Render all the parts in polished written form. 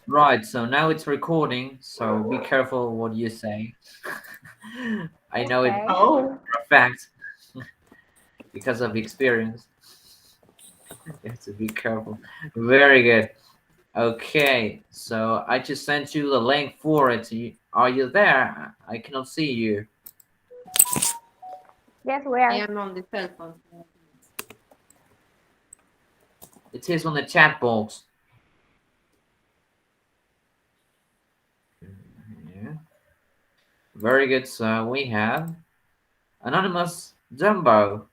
Right, so now it's recording, so be careful what you say. I know it Okay. Oh, for a fact because of experience. You have to be careful. Very good. Okay, so I just sent you the link for it. Are you there? I cannot see you. Yes, we I are. am on the cell phone. It is on the chat box. Yeah. Very good. So we have Anonymous Jumbo.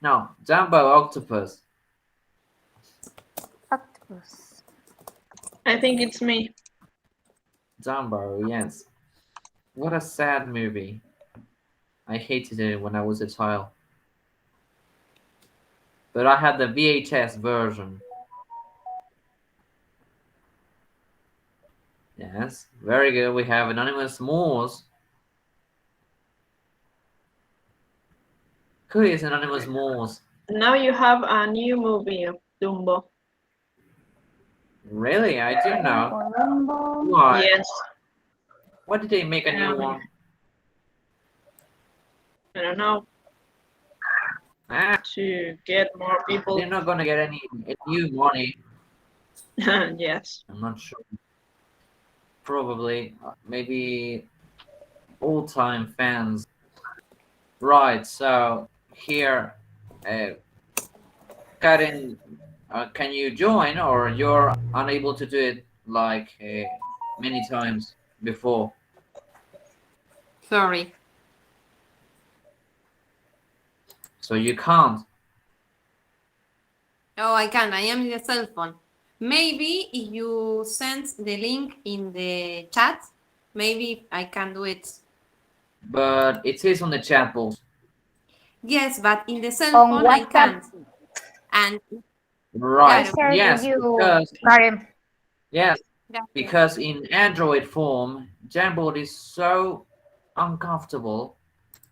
No, Jumbo Octopus. Octopus. I think it's me. Jumbo, yes. What a sad movie. I hated it when I was a child. But I had the VHS version. Yes, very good. We have Anonymous Morse. Who is Anonymous Morse? Now you have a new movie of Dumbo. Really? I don't know. Columbo. Why? Yes. Why did they make a new one? I don't know, Ah, to get more people. they're not gonna get any new money. Yes. I'm not sure. Probably, maybe old-time fans. Right. So here, uh, Karen, can you join, or you're unable to do it like many times before? Sorry. So you can't. Oh, I can. I am in the cell phone. Maybe if you send the link in the chat, maybe I can do it. But it is on the chat box. Yes, but in the cell On phone I WhatsApp. can't. And Right. claro, Share Yes, you, because Karen. yes, gracias. because in Android form, Jamboard is so uncomfortable.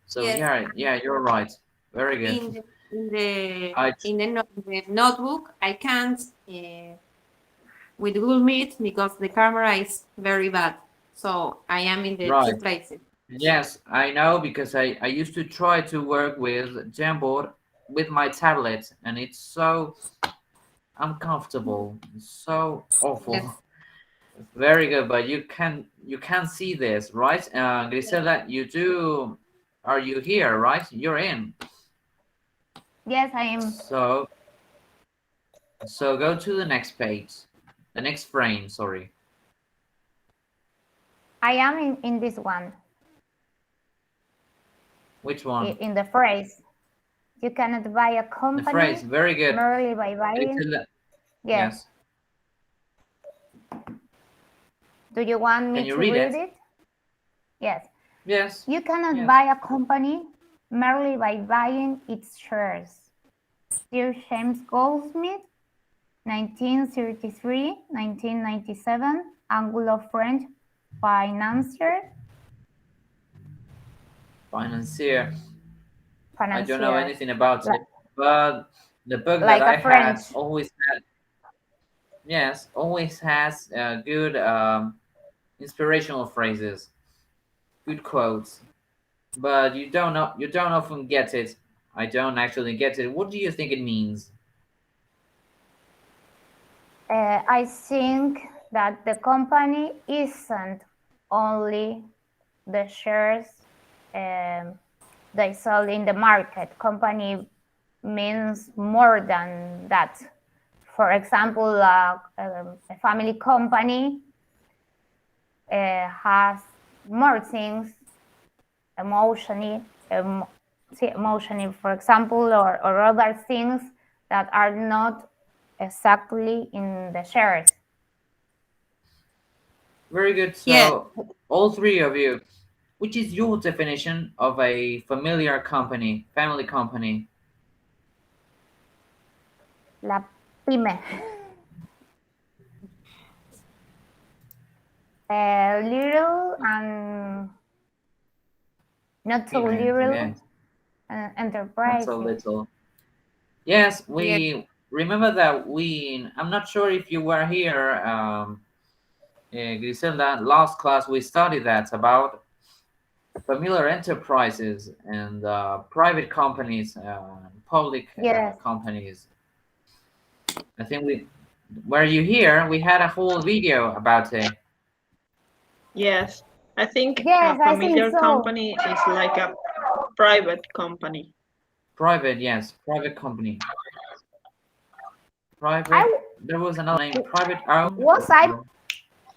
So Yes, yeah, you're right. Very good. in the I the notebook I can't with Google Meet because the camera is very bad. So I am in the right. two places. Yes, I know because I used to try to work with Jamboard with my tablet, and it's so uncomfortable. It's so awful. Yes. Very good, but you can see this, right? Grisela, you do. Are you here? Right, you're in. Yes, I am. So go to the next page, the next frame. Sorry. I am in this one. Which one? In the phrase. You cannot buy a company. The phrase. Very good. Merely by buying. Grisela, Yes. Do you want me Can you to read read it? it? Yes. Yes. You cannot Yes. buy a company merely by buying its shares. Dear James Goldsmith, 1933-1997, Anglo-French financier. Financier. I don't know Financier. anything about it, but the book that Like I a French. had always has good inspirational phrases, good quotes. But you don't often get it. I don't actually get it. What do you think it means? I think that the company isn't only the shares they sell in the market. Company means more than that. For example, a family company has more things, emotionally, for example, or other things that are not exactly in the shares. Very good. So, Yeah. all three of you, which is your definition of a familiar company, family company? La pyme. Little and not so Pyme, little yes, not so enterprises. little. Yes, Yeah. we remember that I'm not sure if you were here Griselda, last class we studied that about familiar enterprises and private companies, public Yes. companies. I think we, were you here? We had a whole video about it. Yes. I think Yes, a I think familiar so. company is like a private company. Private, yes, private company. Private. I There was another name. Private owned. was I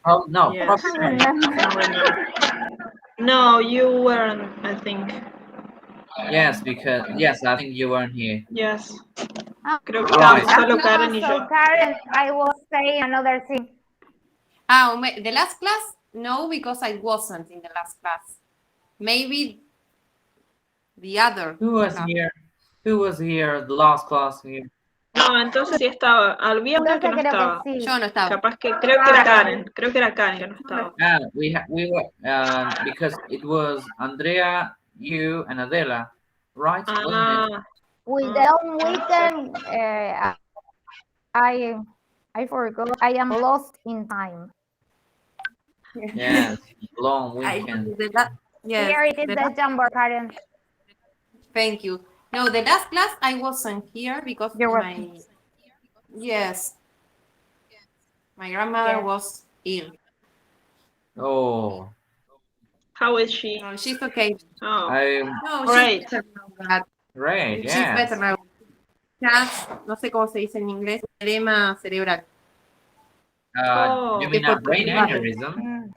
Oh no, Yes. I private don't owned. remember. I don't remember. No, you weren't, I think. Yes, because yes, I think you weren't here. Yes. Ah, Creo que Right. estábamos solo Karen y so yo. Karen, I was saying another thing. The last class? No, because I wasn't in the last class. Maybe the other Who was class. here? Who was here the last class here? No, entonces sí estaba. Había una que Entonces no creo estaba. que sí. Yo no estaba. Capaz que creo que era Karen. Creo que era Karen que no estaba. We were because it was Andrea, you, and Adela, right? Wasn't it? Ah, With the long weekend, I forgot. I am lost in time. Yes, long I- weekend. the la- yes, Here it is the the last- number, Karen. Thank you. No, the last class I wasn't here because You're yes, my grandmother Yes. was ill. Oh, how is she? No, she's okay. Oh, I'm No, Great. she's better now. great. She's Yes. better now. Has, no sé cómo se dice en inglés, edema cerebral. Oh. You mean a brain aneurysm? Mm.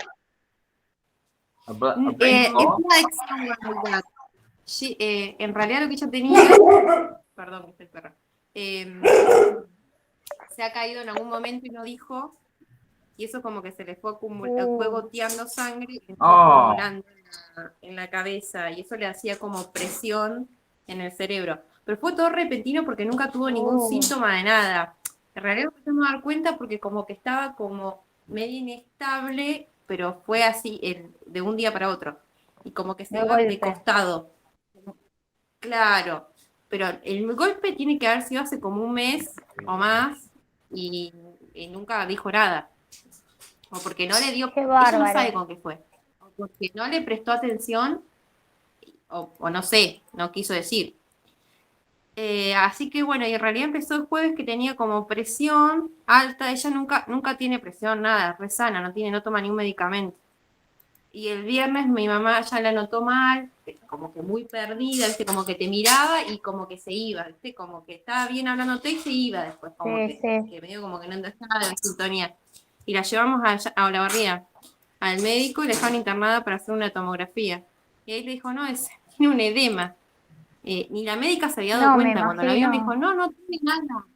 A brain It's fog? like somewhere like that. En realidad lo que ella tenía, perdón, este perro, se ha caído en algún momento y no dijo, y eso como que se le fue fue goteando sangre y le fue acumulando en la cabeza, y eso le hacía como presión en el cerebro. Pero fue todo repentino porque nunca tuvo ningún síntoma de nada. En realidad nos empezamos a dar cuenta porque como que estaba como medio inestable, pero fue así de un día para otro. Y como que se De iba de golpe. costado. Claro, pero el golpe tiene que haber sido hace como un mes o más y nunca dijo nada. O porque no le dio, Qué ella no bárbaro. sabe con qué fue. O porque no le prestó atención o no sé, no quiso decir. Así que bueno, y en realidad empezó el jueves que tenía como presión alta. Ella nunca tiene presión, nada, es re sana, no toma ningún medicamento. Y el viernes mi mamá ya la notó mal, como que muy perdida, ¿viste? Como que te miraba y como que se iba, ¿viste? Como que estaba bien hablándote y se iba después, como Sí, que medio como que no estaba de la sintonía. Y la llevamos a Olavarría, al médico, y la dejaron internada para hacer una tomografía. Y ahí le dijo, no, tiene un edema. Ni la médica se había dado No, me cuenta. Cuando la vio me imagino. dijo, no tiene nada.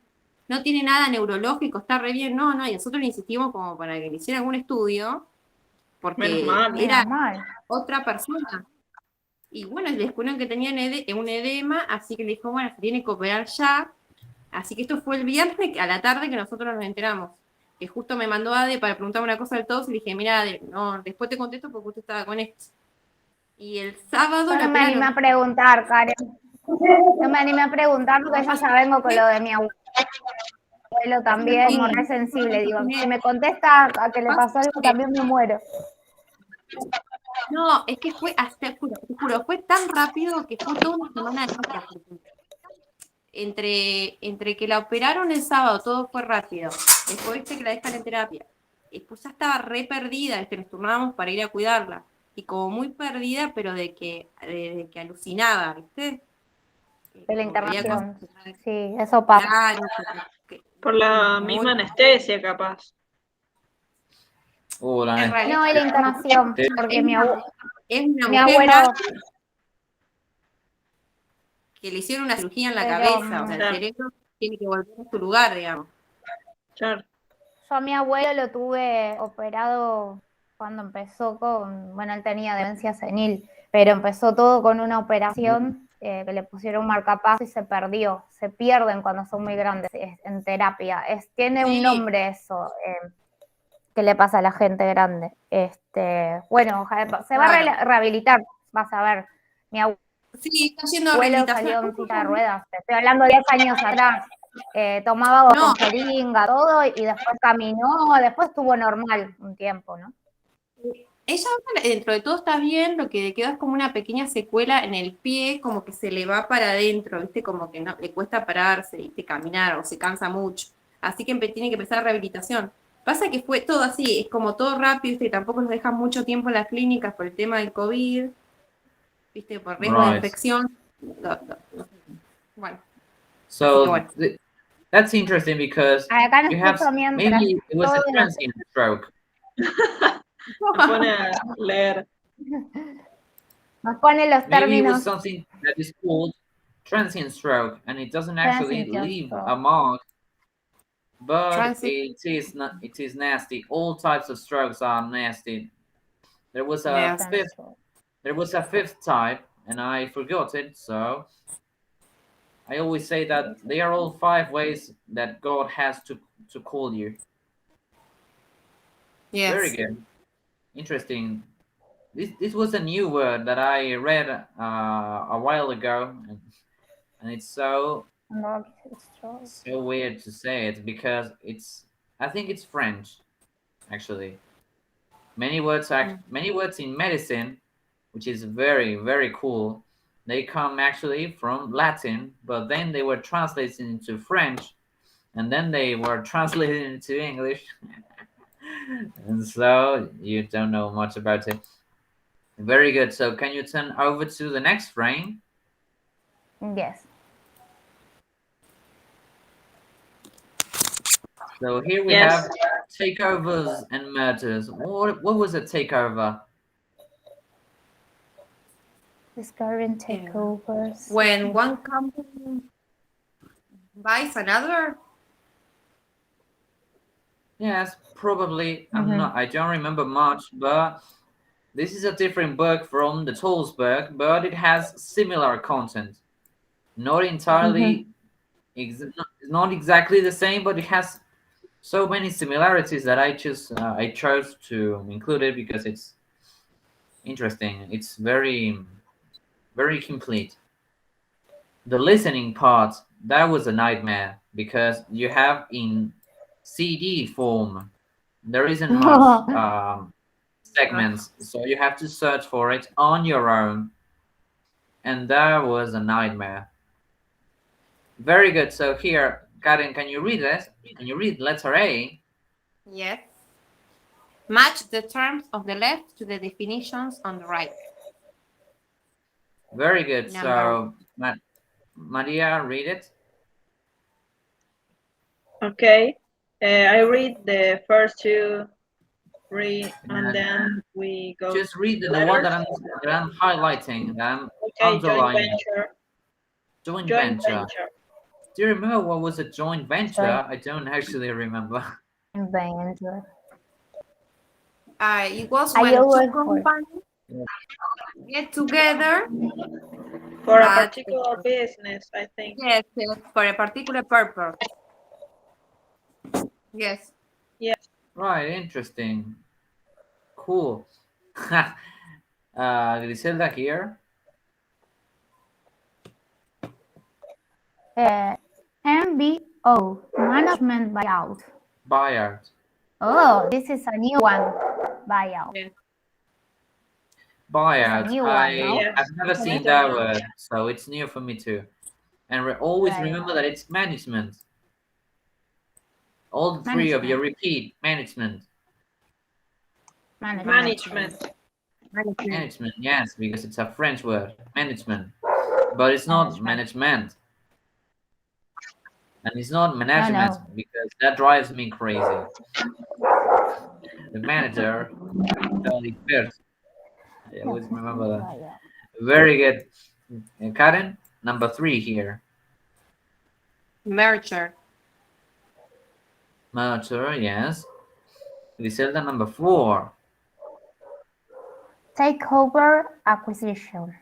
No tiene nada neurológico, está re bien. No, y nosotros le insistimos como para que le hiciera algún estudio, porque Menos mal. era Menos mal. otra persona. Y bueno, le descubrieron que tenía un edema, así que le dijo, bueno, se tiene que operar ya. Así que esto fue el viernes a la tarde que nosotros nos enteramos. Que justo me mandó Ade para preguntarme una cosa del todo y le dije, mira, Ade, no, después te contesto porque usted estaba con esto. Y el sábado Yo la no me animé a operaron. preguntar, Karen. No me animé a preguntar porque yo ya vengo con lo de mi abuelo también, y re sensible. Digo, si me contesta a que le pasó algo, también me muero. No, es que fue, te juro, fue tan rápido que fue toda una semana de fiesta. Entre que la operaron el sábado, todo fue rápido. Después viste que la dejan en terapia. Después ya estaba re perdida, nos turnábamos para ir a cuidarla. Y como muy perdida, pero de que alucinaba, ¿viste? De la Como veía internación. cosas Sí, eso pasa. claro, Por la muy- misma anestesia, capaz. La en realidad, No, y la internación, porque mi es una mi mujer abuelo, que le hicieron una cirugía en la Pero, cabeza, o sea, el claro. cerebro tiene que volver a su lugar, digamos. Claro. yo a mi abuelo lo tuve operado cuando empezó bueno, él tenía demencia senil, pero empezó todo con una operación que le pusieron un marcapaso y se perdió. Se pierden cuando son muy grandes en terapia. Tiene un Sí. nombre eso, que le pasa a la gente grande. Bueno, ojalá, se va a Claro. rehabilitar, vas a ver. Mi Sí, está haciendo abuelo rehabilitación. salió en silla de ruedas. Te estoy hablando 10 años atrás. tomaba No. con jeringa, todo, y después caminó, después estuvo normal un tiempo, ¿no? Ella ahora, dentro de todo está bien, lo que le queda es como una pequeña secuela en el pie, como que se le va para adentro, ¿viste? Como que no, le cuesta pararse, ¿viste? Caminar o se cansa mucho. Así que tiene que empezar rehabilitación. Pasa que fue todo así, es como todo rápido, ¿viste? Tampoco nos dejan mucho tiempo en las clínicas por el tema del COVID, ¿viste? Por riesgo de Right. infección. Bueno, así que So bueno. that's interesting because Acá nos you have puso mientras maybe it was a todo de una- transient stroke. Se pone a leer. nos pone los Maybe it was términos. something that is called transient stroke, and it doesn't actually Transient leave stroke. a mark, but Transit. it is not. It is nasty. All types of strokes are nasty. There was a Yes. fifth. There was a fifth type, and I forgot it. So I always say that they are all 5 ways that God has to call you. Yes. Very good. Interesting. This was a new word that I read a while ago, and it's so weird to say it because I think it's French, actually. Many words in medicine, which is very, very cool. They come actually from Latin, but then they were translated into French, and then they were translated into English. And so you don't know much about it. Very good. So can you turn over to the next frame? Yes. So here we Yes. have takeovers and mergers. What was a takeover? Discovering takeovers. When one company buys another. Yes, probably. Mhm. I don't remember much, but this is a different book from the Tolls book, but it has similar content. Not entirely, not exactly the same, but it has so many similarities that I chose to include it because it's interesting. It's very, very complete. The listening part, that was a nightmare because you have in CD form, there isn't much segments, so you have to search for it on your own, and that was a nightmare. Very good. So here, Karen, can you read this? Can you read letter A? Yes. Match the terms of the left to the definitions on the right. Very good. Number So, Maria, read it. Okay. I read the first 2, 3, and then we go. Just read the letters. one that I'm highlighting, that I'm Okay, joint underlining. venture. Joint Joint venture. venture. Do you remember what was a joint venture? Joint- I don't actually remember. Venture. it was I when two always companies get together. For a But- particular business, I think. Yes, for a particular purpose. Yes. Yes. Right, interesting. Cool. Griselda here. MBO, management buyout. Buyout. Oh, this is a new one. Buyout. Yes. Buyout. new one, no? I've never Yes. seen that word, so it's new for me too. And always Right. remember that it's management. All three of you repeat management. Management. Management, yes, because it's a French word, management. But it's not management. And it's not management because that drives me crazy. The manager, I always remember that. Very good. And Karen, number 3 here. Merger. Merger, yes. Griselda, number 4. Takeover, acquisition.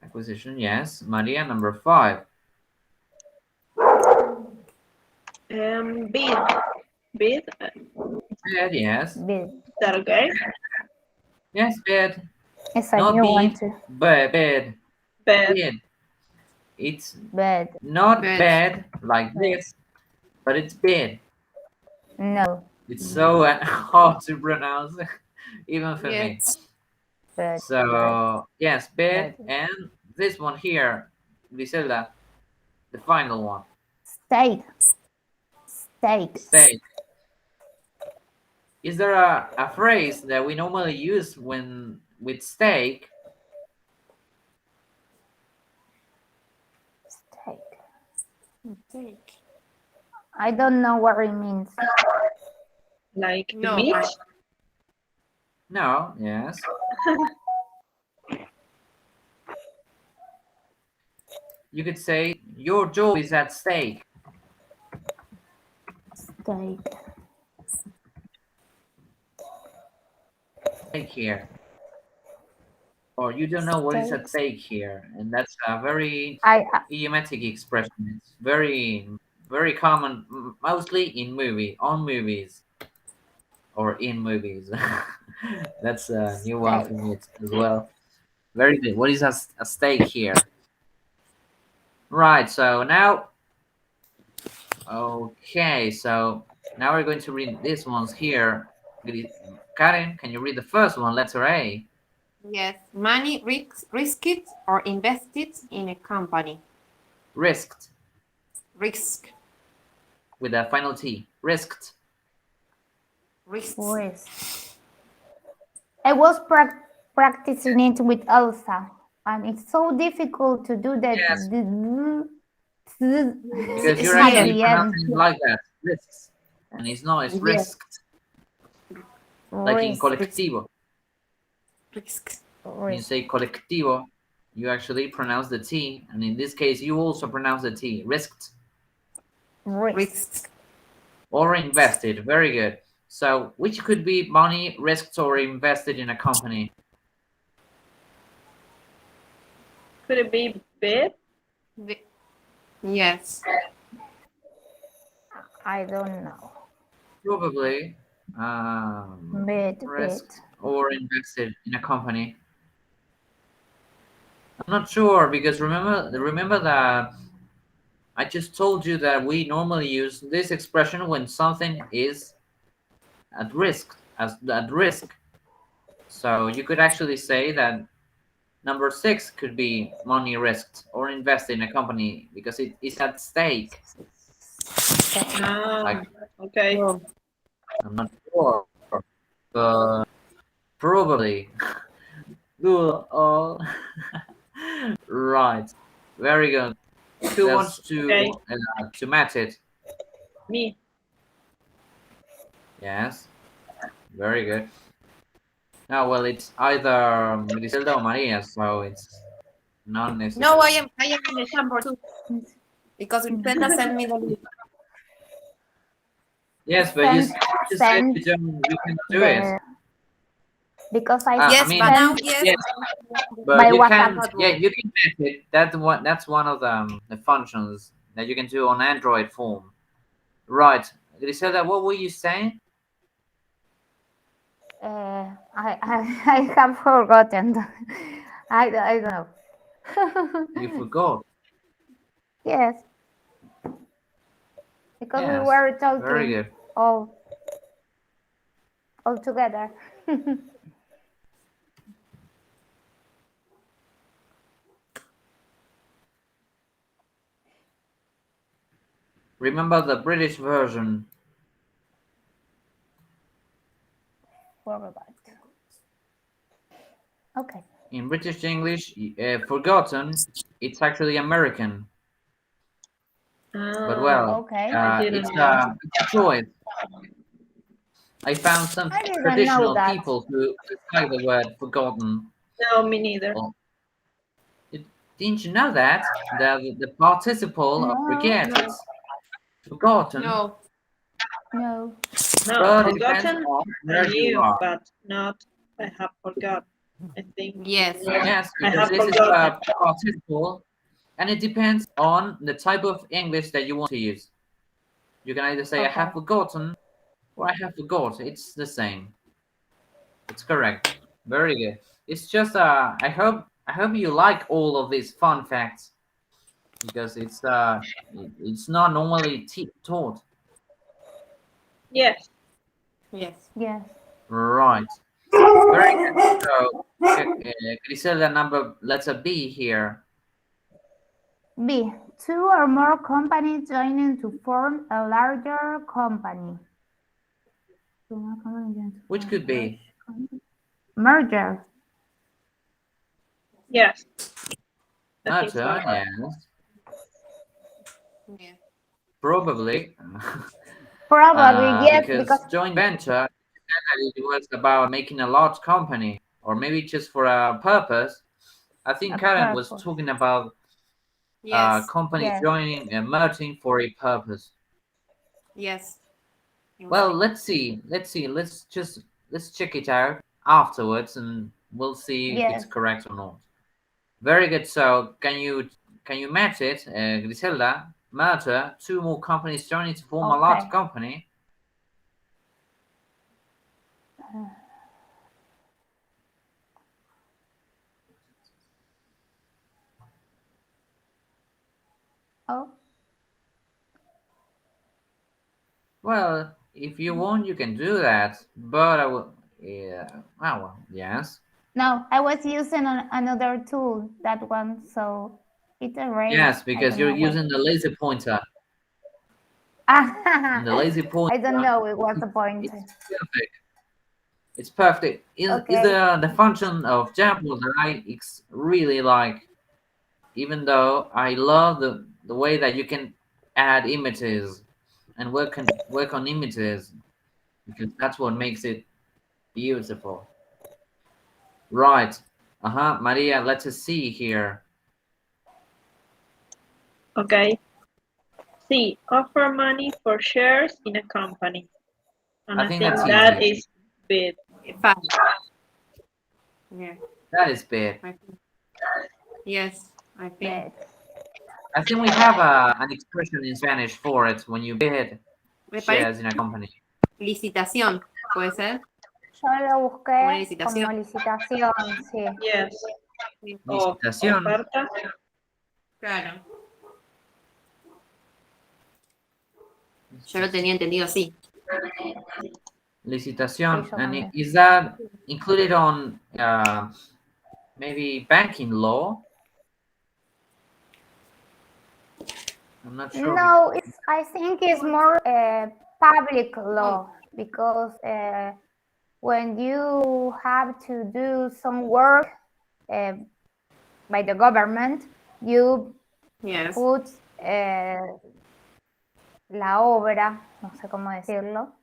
Acquisition, yes. Maria, number 5. Bid. Bid, yes. Bid. Is that okay? Yes, bid. It's a Not new one bid, too. but bid. Bid. Bid. It's Bed. not Bed. bed like this, but it's bed. No. It's so hard to pronounce, even for me. Yes. Bed. So yes, bed, Bed. and this one here, Griselda, the final one. Steak. Steak. Steak. Is there a phrase that we normally use when with steak? Steak. Steak. I don't know what it means. Like No. meat? No. Yes. You could say your job is at stake. Steak. Stake here. Or you don't know what is at stake here, and that's a very idiomatic expression. It's very, very common, mostly in movies, or in movies. That's a new one for me as well. Very good. What is a stake here? Right. So now, okay. So now we're going to read these ones here. Karen, can you read the first one? Letter A. Yes. Money risked or invested in a company. Risked. Risk. With a final T. Risked. Risk. I was practicing it with Elsa, and it's so difficult to do that. Yes. Because Because you're actually pronouncing it like that. Risks. And it's not, it's risked. Like in colectivo. Risk. When you say colectivo, you actually pronounce the T, and in this case, you also pronounce the T. Risked. Risk. Or invested. Very good. So, which could be money risked or invested in a company? Could it be bid? Yes. I don't know. Probably Bid. risked or invested in a company. I'm not sure, because remember that I just told you that we normally use this expression when something is at risk, at risk. So you could actually say that number 6 could be money risked or invested in a company because it is at stake. Okay. I'm not sure, but probably. Good. Right. Very good. Who wants to match it? Me. Yes. Very good. Now, well, it's either Griselda or Maria, so it's not necessary. No, I am in the number 2 because Griselda sent me the link. Yes, but you said you can do it. Because I yes, but now yes. But you can, you can match it. That's one of the functions that you can do on Android phone. Right, Griselda, what were you saying? I have forgotten. I don't know. You forgot. Yes. Because we were talking very good. all together. Remember the British version. Forgot. Okay. In British English, forgotten, it's actually American. But well, it's a choice. I found some traditional people who like the word forgotten. No, me neither. Well, didn't you know that? The participle of forget is forgotten. No. Forgotten I knew, but not I have forgot. I think. Yes, because this is a participle, and it depends on the type of English that you want to use. You can either say I have forgotten or I have forgot. It's the same. It's correct. Very good. It's just I hope you like all of these fun facts. because it's not normally taught. Yes. Yes. Yes. Right. Very good. So check Griselda number letter B here. B. Two or more companies joining to form a larger company. Two or more companies joining to Which form could a be large company. Merger. Yes. I think so. matter, yes. Yeah. Probably. Probably, yes, Because because joint venture, it was about making a large company, or maybe just for a purpose. I think a Karen was purpose. talking about Yes. companies Yes. joining and merging for a purpose. Yes. Well, let's see. Let's check it out afterwards, and we'll see if it's Yes. correct or not. Very good. So can you match it, Griselda? Merger, two more companies joining to form a large Okay. company. Oh, Well, if you want, you can do that. But I will. Yeah. Ah, well, yes. no, I was using another tool, that one, so it erased. Yes, I because don't you're know why. using the laser pointer, and the laser pointer. I don't know it was the point. It's perfect. It's perfect. Is Okay. the function of Jamboard that really like, even though I love the way that you can add images and work on images, because that's what makes it beautiful. Right. Maria, let us see here. Okay. C. Offer money for shares in a company. And I I think think that's that easy. is big. Fine. Yeah. That is big. I think. Yes. I think. But I think we have an expression in Spanish for it when you bid Me parece shares in a company. licitación. ¿Puede ser? yo lo Como una busqué licitación. como licitación, sí. Yes. O Licitación. oferta. Claro. Yo lo tenía entendido así. Licitación. Sí, yo And también. is that included on maybe banking law? I'm not sure. No, I think it's more public law because when you have to do some work by the government, you Yes. put la obra, no sé cómo decirlo,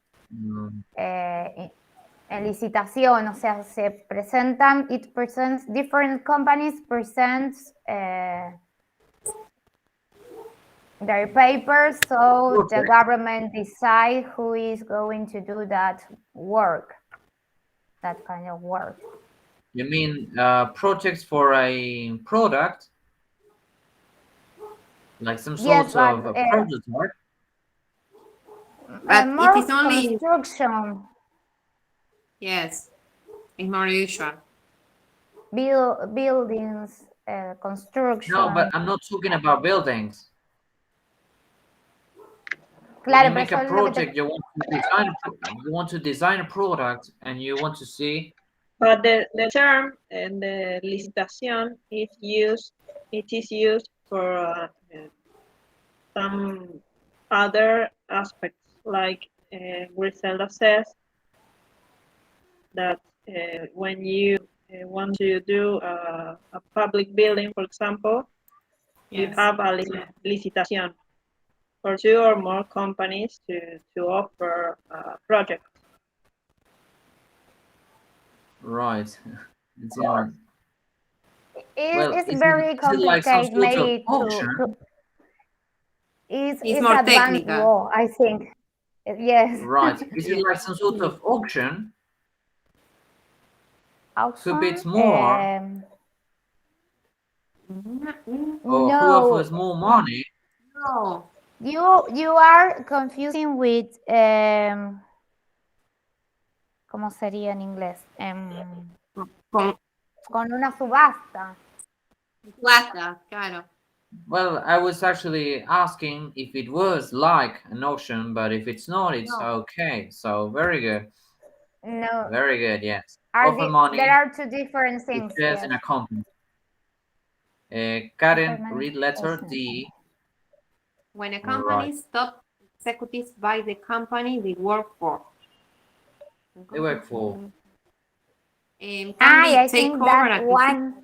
en licitación, o sea, se presentan, different companies presents their papers, so the government decide who is going to do that work, that kind of work. You mean projects for a product? Like some Yes, sort of but a prototype? But more it is only. construction, Yes. It's more usual. buildings, construction. No, but I'm not talking about buildings. When Claro, you pero make a yo lo que project, you want to design a product, and you want to see. But the term and the licitación is used. It is used for some other aspects, like Griselda says that when you want to do a public building, for example, you Yes. have a licitación for two or more companies to offer a project. Right. It's it's very is it like some complicated, sort of maybe auction? it's more advanced technical. law, I think. Yes. Right. Is it Yeah. like some sort of auction? Who bids Auction, more, or who no, offers more money? No. you are confusing with ¿cómo sería en inglés? Con Con una subasta. subasta, claro. Well, I was actually asking if it was like an auction, but if it's not, it's No, okay. So very good. no. Very good, yes. Are Offer the, there money are two different to things. shares Yes. in a company. Offer Karen, money read to letter shares in a D. company. When a Right. company stops executives by the company they work for. They work for. Can be I take think over that and acquisition. one.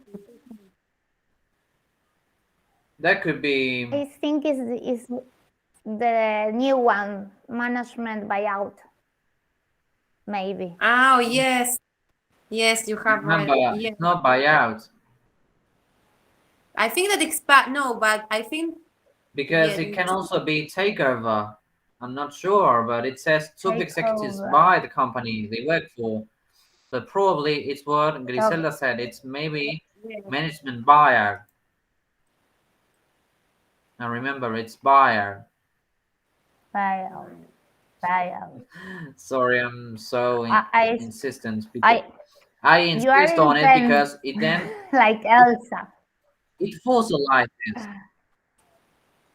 That could be. I think is the new one, management buyout. Maybe. Oh, yes. Yes, you have Remember, right. Yes. it's not buyout I think that no, but I think, because yeah, it can also be takeover. I'm not sure, but it says top executives Takeover. by the company they work for. But probably it's what Griselda said. It's maybe yeah. management buyer. Now remember, it's buyer. Buyout. Buyout. Sorry, I'm so I, insistent. I, I you are insist on it intense, because it then like Elsa. it fossilizes.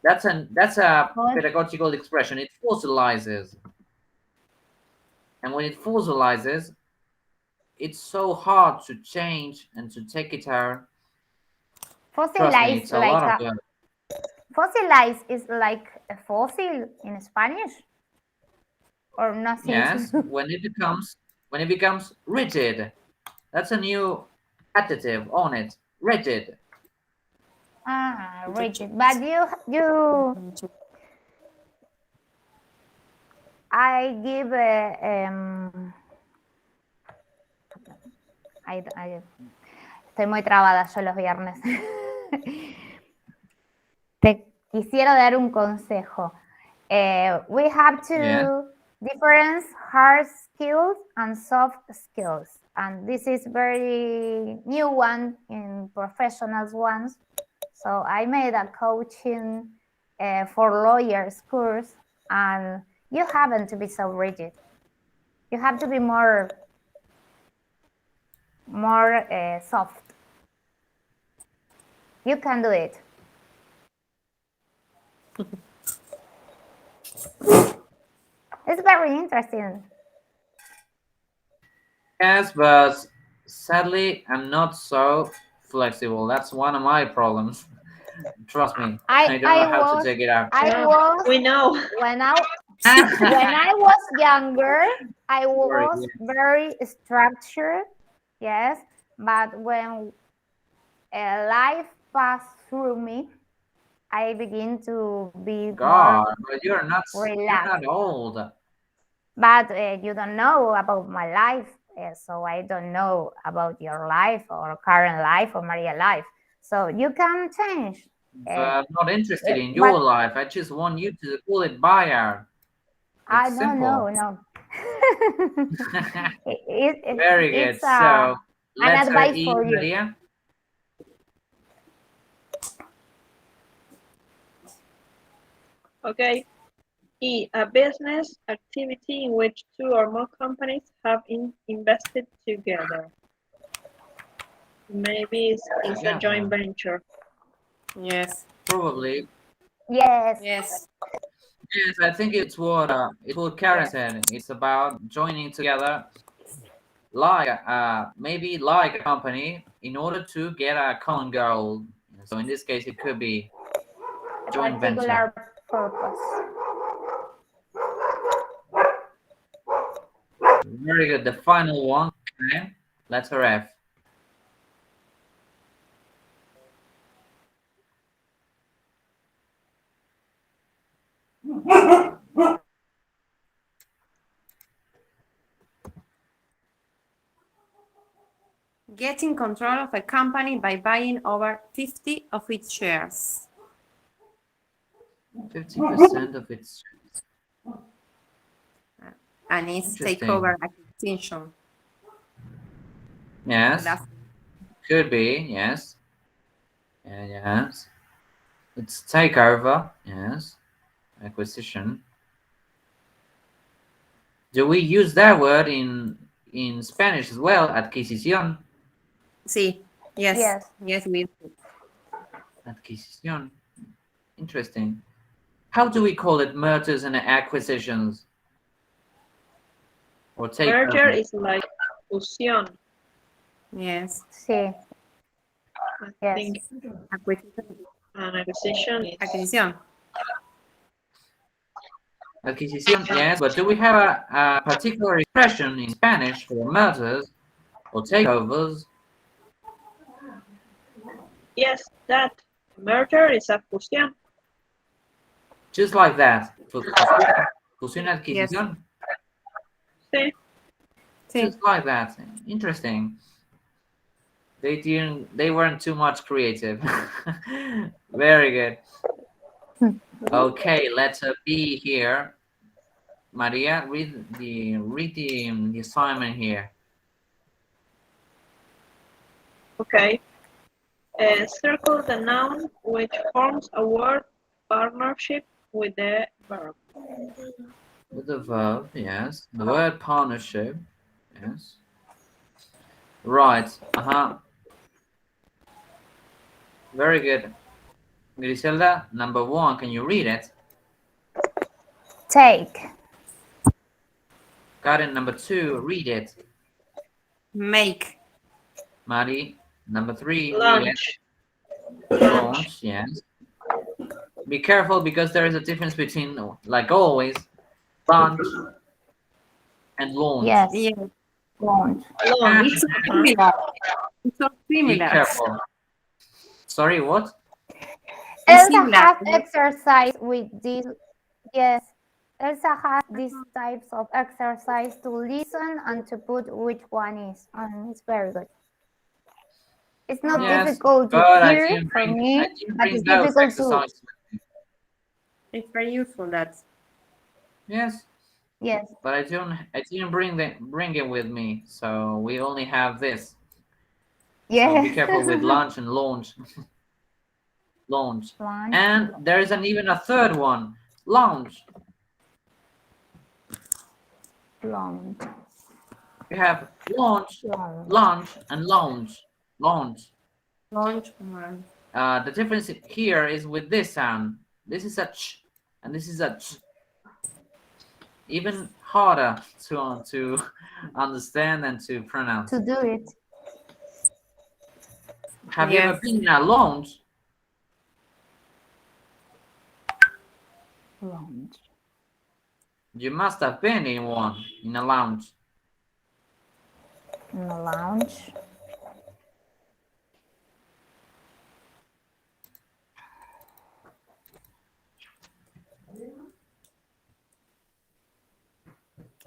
That's a What? pedagogical expression. It fossilizes, and when it fossilizes, it's so hard to change and to take it out. Trust me, Fossilize, it's a lot like of a work. fossilize is like a fossil in Spanish, or nothing to Yes, do. when it becomes rigid. That's a new adjective on it. Rigid. Rigid. But I give estoy muy trabada yo los viernes. Te quisiera dar un consejo. We have to Yeah. difference hard skills and soft skills, and this is very new one in professionals ones. So I made a coaching for lawyers course, and you haven't to be so rigid. You have to be more soft. You can do it. It's very interesting. Yes, but sadly, I'm not so flexible. That's one of my problems. Trust me, I don't know how to take it out. We know. When I was younger, I Sorry, was very structured, yes, but when life passed through me, I begin to be more God, but you're not relaxed. old. But you don't know about my life, so I don't know about your life or current life or Maria life. So you can change. But I'm not interested in But your life. I just want you to call it buyer. I It's no simple. no. Very good. It's So an letter advice E, for you. Maria. Okay. E, a business activity in which two or more companies have invested together. Maybe it's a joint venture. Yes. Probably. Yes. Yes. Yes, I think it's what Karen said. It's about joining together, like maybe like a company, in order to get a common goal. So in this case, it could be A joint venture. particular purpose. Very good. The final one, okay. Letter F. Getting control of a company by buying over 50 of its shares. 50% of its. And it's Interesting. takeover acquisition. Yes. Could be, yes. Yes. It's takeover, yes. Acquisition. Do we use that word in Spanish as well? Sí. Yes. Yes. Yes, we. Adquisición. Interesting. How do we call it? Mergers and acquisitions, or Merger takeovers? is like fusión. Yes. Sí, I yes. think Acquisición. an acquisition is Adquisición. Adquisición, yes, but do we have a particular expression in Spanish for mergers or takeovers? yes, that merger is a fusión. Just like that. Fusión, adquisición. Sí. Sí. Just like that. Interesting. They weren't too much creative. Very good. Okay, letter B here. Maria, read the assignment here. Okay. Circle the noun which forms a word partnership with the verb. With the verb, yes. The word partnership, yes. Right. Very good. Griselda, number 1, can you read it? Take. Karen, number 2, read it. Make. Mari, number 3, read Lunch. it. Launch, yes. Be careful because there is a difference between, like always, launch and launch. Yes. Yes. Launch. Lunch. It's so similar. It's so Be similar. careful. Sorry, what? It's Elsa similar. has exercise with this. Yes. Elsa has these types of exercise to listen and to put which one is. And it's very good. It's not Yes, difficult to but I hear didn't for bring, me, I didn't but bring it's those difficult to. exercises. It's very useful that. Yes, Yes. but I didn't bring it with me, so we only have this. So be Yes. careful with lunch and launch. Launch. Lunch. And there is even a third one, lounge. Launch. You have launch, Launch. lunch, and lounge. Launch. Launch. The difference here is with this sound. This is a ch, and this is a ch. Even harder to understand and to pronounce. To do it. Have you ever Yes. been in a lounge? Launch. You must have been in one, in a lounge. In the lounge.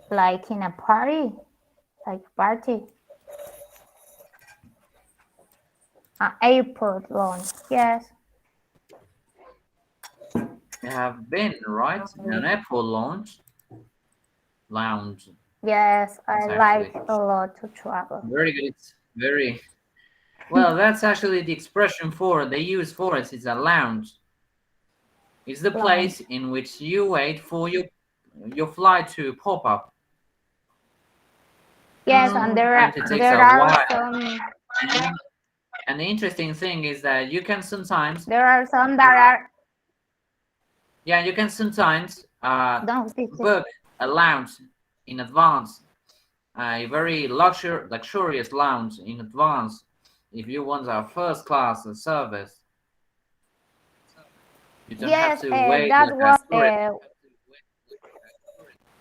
Like in a party. Like party. An airport lounge. Yes. You have been, right? In an airport lounge. Lounge. Yes, I Exactly. like a lot to travel. Very good. It's very well. That's actually the expression for they use for it. It's a lounge. It's the place in which you wait for your flight to pop up. Yes, and there And it takes are a while. some And the interesting thing is that you can sometimes, there are some that are yeah, you can sometimes no, this is- book a lounge in advance, a very luxurious lounge in advance if you want a first class service. You don't have yes, to wait that like a was tourist.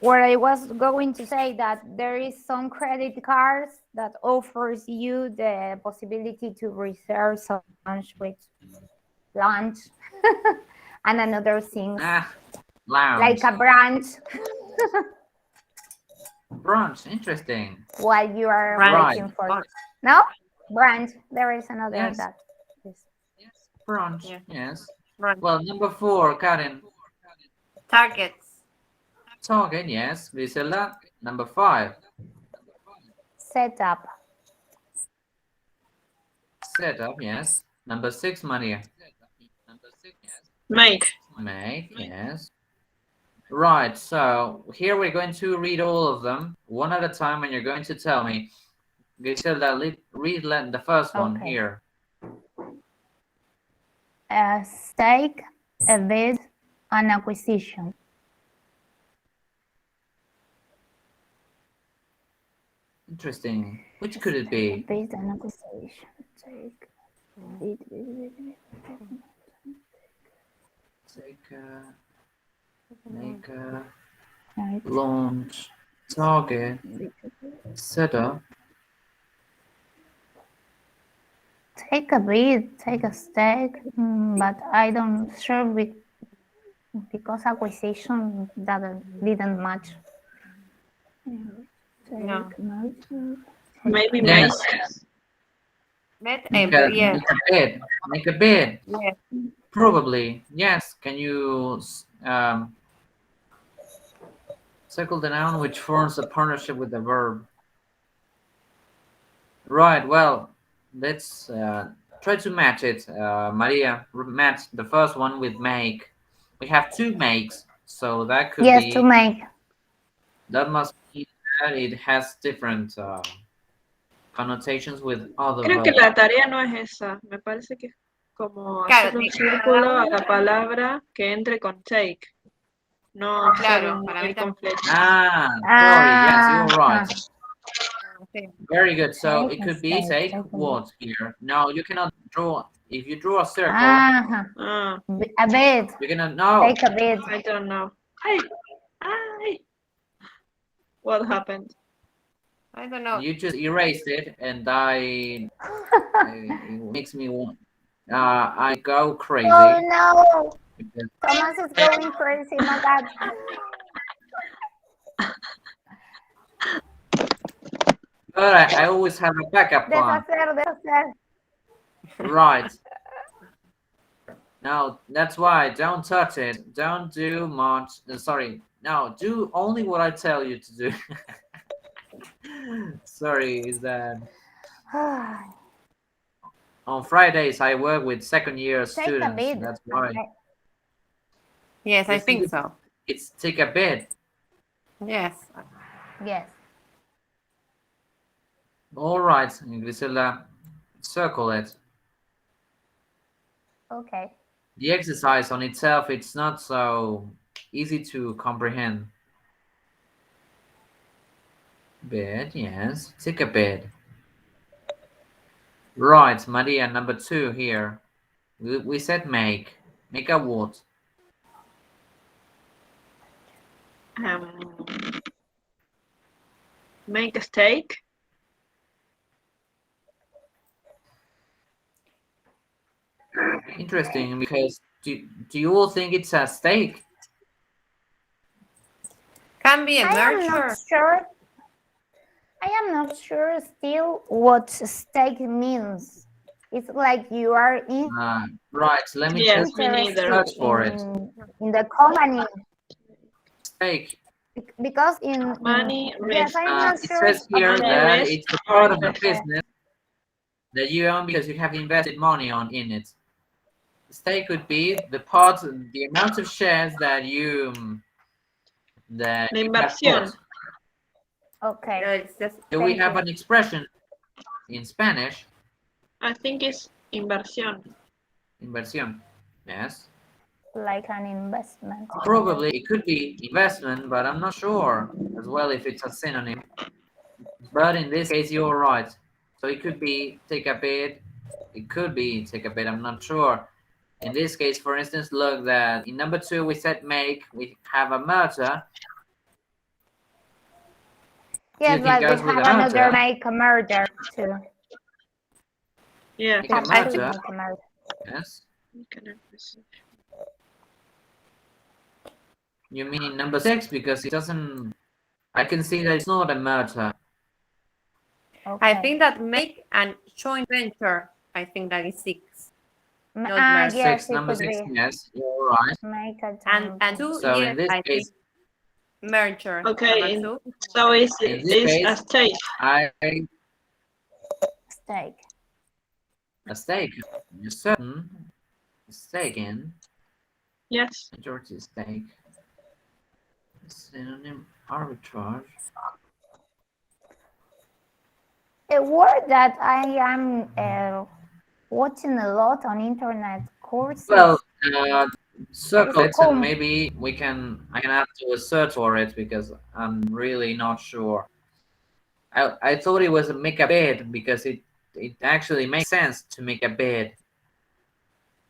where I was going to say that there is some credit cards that offers you the possibility to reserve some lunch with lunch and another things Lounge. like a brunch Brunch, interesting. while you are Right. waiting for no brunch. There is another Yes. that is Brunch, Yeah. yes. Right. Well, number 4, Karen. Targets. Target, yes. Griselda, number 5. setup. Setup, yes. Number 6, Maria. Make. Make, yes. Right, so here we're going to read all of them one at a time, and you're going to tell me. Griselda, read the first one Okay. here. Steak, a bid, an acquisition. Interesting. Which could it A be? bid, an acquisition. Take bid, Take make a right. launch, target, setup. Take a bid, take a stake, but I don't sure because acquisition didn't match. No. Maybe Yes. Let Make yeah. a bid. Make a bid. Yeah. Probably. Yes. Can you circle the noun which forms a partnership with the verb? Right. Well, let's try to match it. Maria, match the first one with make. We have two makes, so that could Yes, be. to make. That must mean that it has different connotations with other Creo que verbs. la tarea no es esa. Me parece que es como Claro, hacer un de círculo cada a la una. palabra que entre con take. No hacer Claro, un para mí ir con también. flecha. Sorry. Yes, you're right. Sí. Very good. So Take it a could be stake, take take a what here? No, you cannot draw. If you draw a circle, Ah, a bid. you're gonna know. Take a bid. I don't know. Ay. What happened? I don't know. You just erased it, and it makes me want. I go crazy. Oh no! because- Thomas is going crazy, my God. But I always have a backup plan. Deshacer. Right. Now that's why don't touch it. Don't do much. Sorry. No, do only what I tell you to do. Sorry, is that on Fridays I work with second-year Take a students. bid. That's why Yes, I Yes, think it- so. it's take a bid. Yes. Yes. All right, Grisela, circle it. Okay. The exercise on itself, it's not so easy to comprehend. Bid, yes. Take a bid. Right, Maria, number 2 here. We said make. Make a what? Make a steak. Interesting, because do you all think it's a steak? Can be a I am merger. not sure. I am not sure still what stake means. It's like you are in Right, let me Yes, just me neither. search for it. in the company Steak. because in Money yes, risk. I'm not It sure. says here Money that risk it's a part of the or business that you own because you have invested money in it. Stake could be the amount of shares that you La have inversión. bought. Okay. No, it's just Do we Thank have you. an expression in Spanish? I think it's inversión. Inversión. Yes. Like an investment. Probably it could be investment, but I'm not sure as well if it's a synonym. But in this case, you're right. So it could be take a bid. It could be take a bid. I'm not sure. In this case, for instance, look that in number 2 we said make. We have a merger. Yes, think but we goes with have a another merger? make a murder too. Yeah. Make a Have to merger. make a murder. Yes. Make an acquisition. You mean in number 6 because it doesn't. I can see that it's not a merger. Okay. I think that make and joint venture. I think that is 6. not merge. Yes, it Number could 6. be. Yes, you're right. Make a And 2, So yes, in this I case, think merger. Okay, Number 2. so in this it's a case, steak. stake. A stake. You're certain. Stake in. Yes. Majority stake. Synonym arbitrage. A word that I am watching a lot on internet courses. Well, circle it, and com- maybe I can have to do a search for it because I'm really not sure. I thought it was a make a bed because it actually makes sense to make a bed.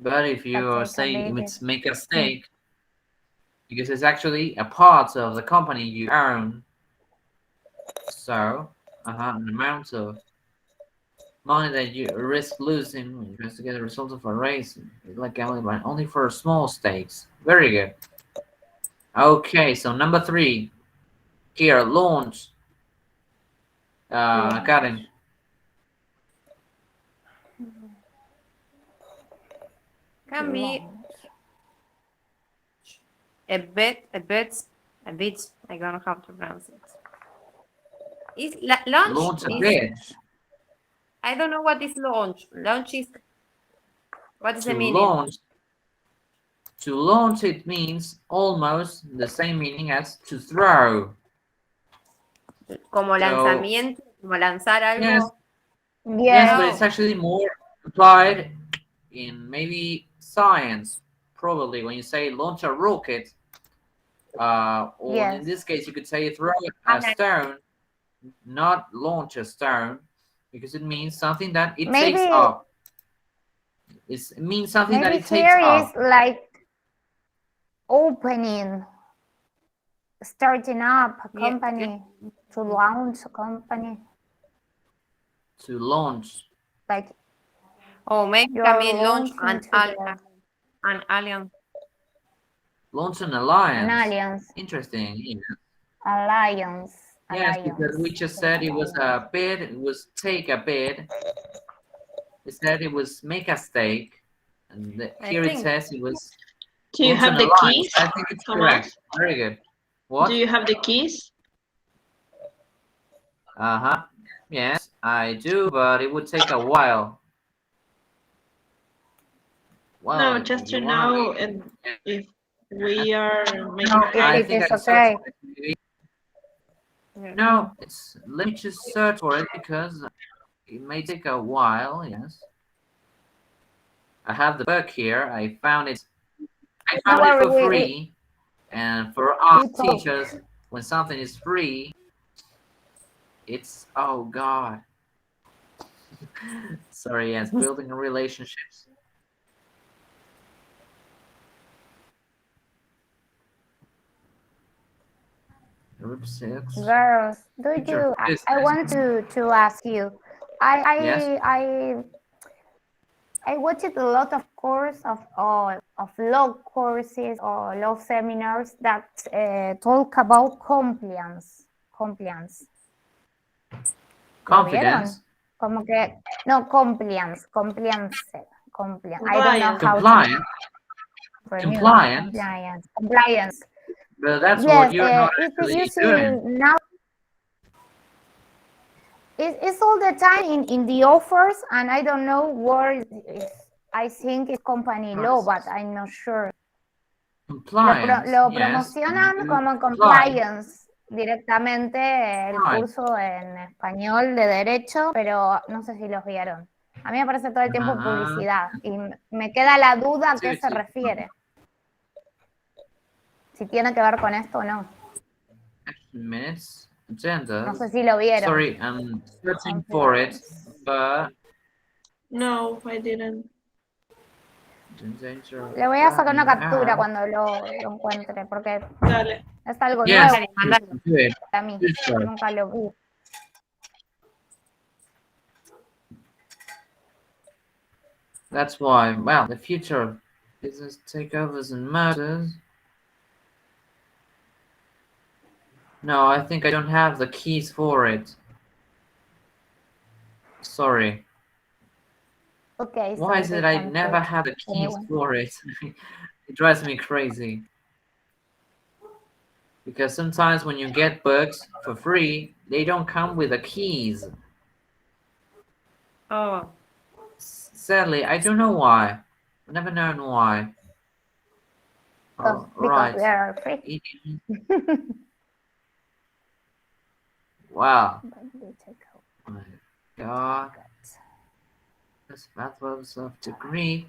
But if you are That's like a saying bed. it's make a steak, because it's actually a part of the company you own. So, an amount of money that you risk losing when you investigate the result of a race, like gambling, but only for small stakes. Very good. Okay, so number 3 here, launch. Karen, Can be a bit. I don't know how to pronounce it. Is launch? launch a Is, bed. I don't know what is launch. Launch is what is the To meaning? launch, to launch it means almost the same meaning as to throw. Como So, lanzamiento, como lanzar algo. yes, Yes. yes, but it's actually more applied in maybe science. Probably when you say launch a rocket, or Yes. in this case, you could say throw a stone, not launch a stone, because it means something that it takes Maybe up. It means something that maybe it takes here is up. like opening, starting up a Yeah. company, to launch a company. To launch. Like Or maybe you're también launch launching an alien. Launch an an alliance. alliance. Interesting. Yeah. Alliance. Yes, because we just said it was a bid. It was take a bid. It said it was make a stake. And here it says it was. Do you launch have an the alliance. keys, I think it's Thomas? correct. Very good. What? Do you have the keys? Yes, I do, but it would take a while. Well, No, just to know if we are making no, okay. I If think it I is searched okay. for it. Maybe. No, let me just search for it because it may take a while. Yes, I have the book here. I found it. I Don't found it for worry, free. And for us we talk. teachers, when something is free, it's oh god. Sorry, yes, building relationships. Group 6. Girls, do Future you? I business. want to ask you. Yes. I watched a lot of course of law courses or law seminars that talk about compliance. Compliance. ¿Lo vieron? Confidence. Como que no compliance. I don't know how Compliance. to Compliance. Compliance. But that's Yes, what you're not it is actually doing. now. It's all the time in the offers, and I don't know where I think it's company law, but I'm not sure. Compliance. Lo Yes. promocionan como compliance directamente, el curso en español de derecho, pero no sé si los vieron. A mí me parece todo el tiempo publicidad y me queda la duda a qué se refiere. Si tiene que ver con esto o no. Minutes. Agendas. No sé si lo vieron. Sorry, I'm searching for it, but No, I didn't. Le voy a sacar una captura cuando lo encuentre, porque Dale. es algo Yes. nuevo para mí. Nunca lo vi. That's why, well, the future of business takeovers and mergers. No, I think I don't have the keys for it. Sorry. Okay. Why is it I never have the keys for it? It drives me crazy. Because sometimes when you get books for free, they don't come with the keys. Oh. Sadly, I don't know why. I've never known why. Because they are free. Wow. Oh my God. This methods of degree.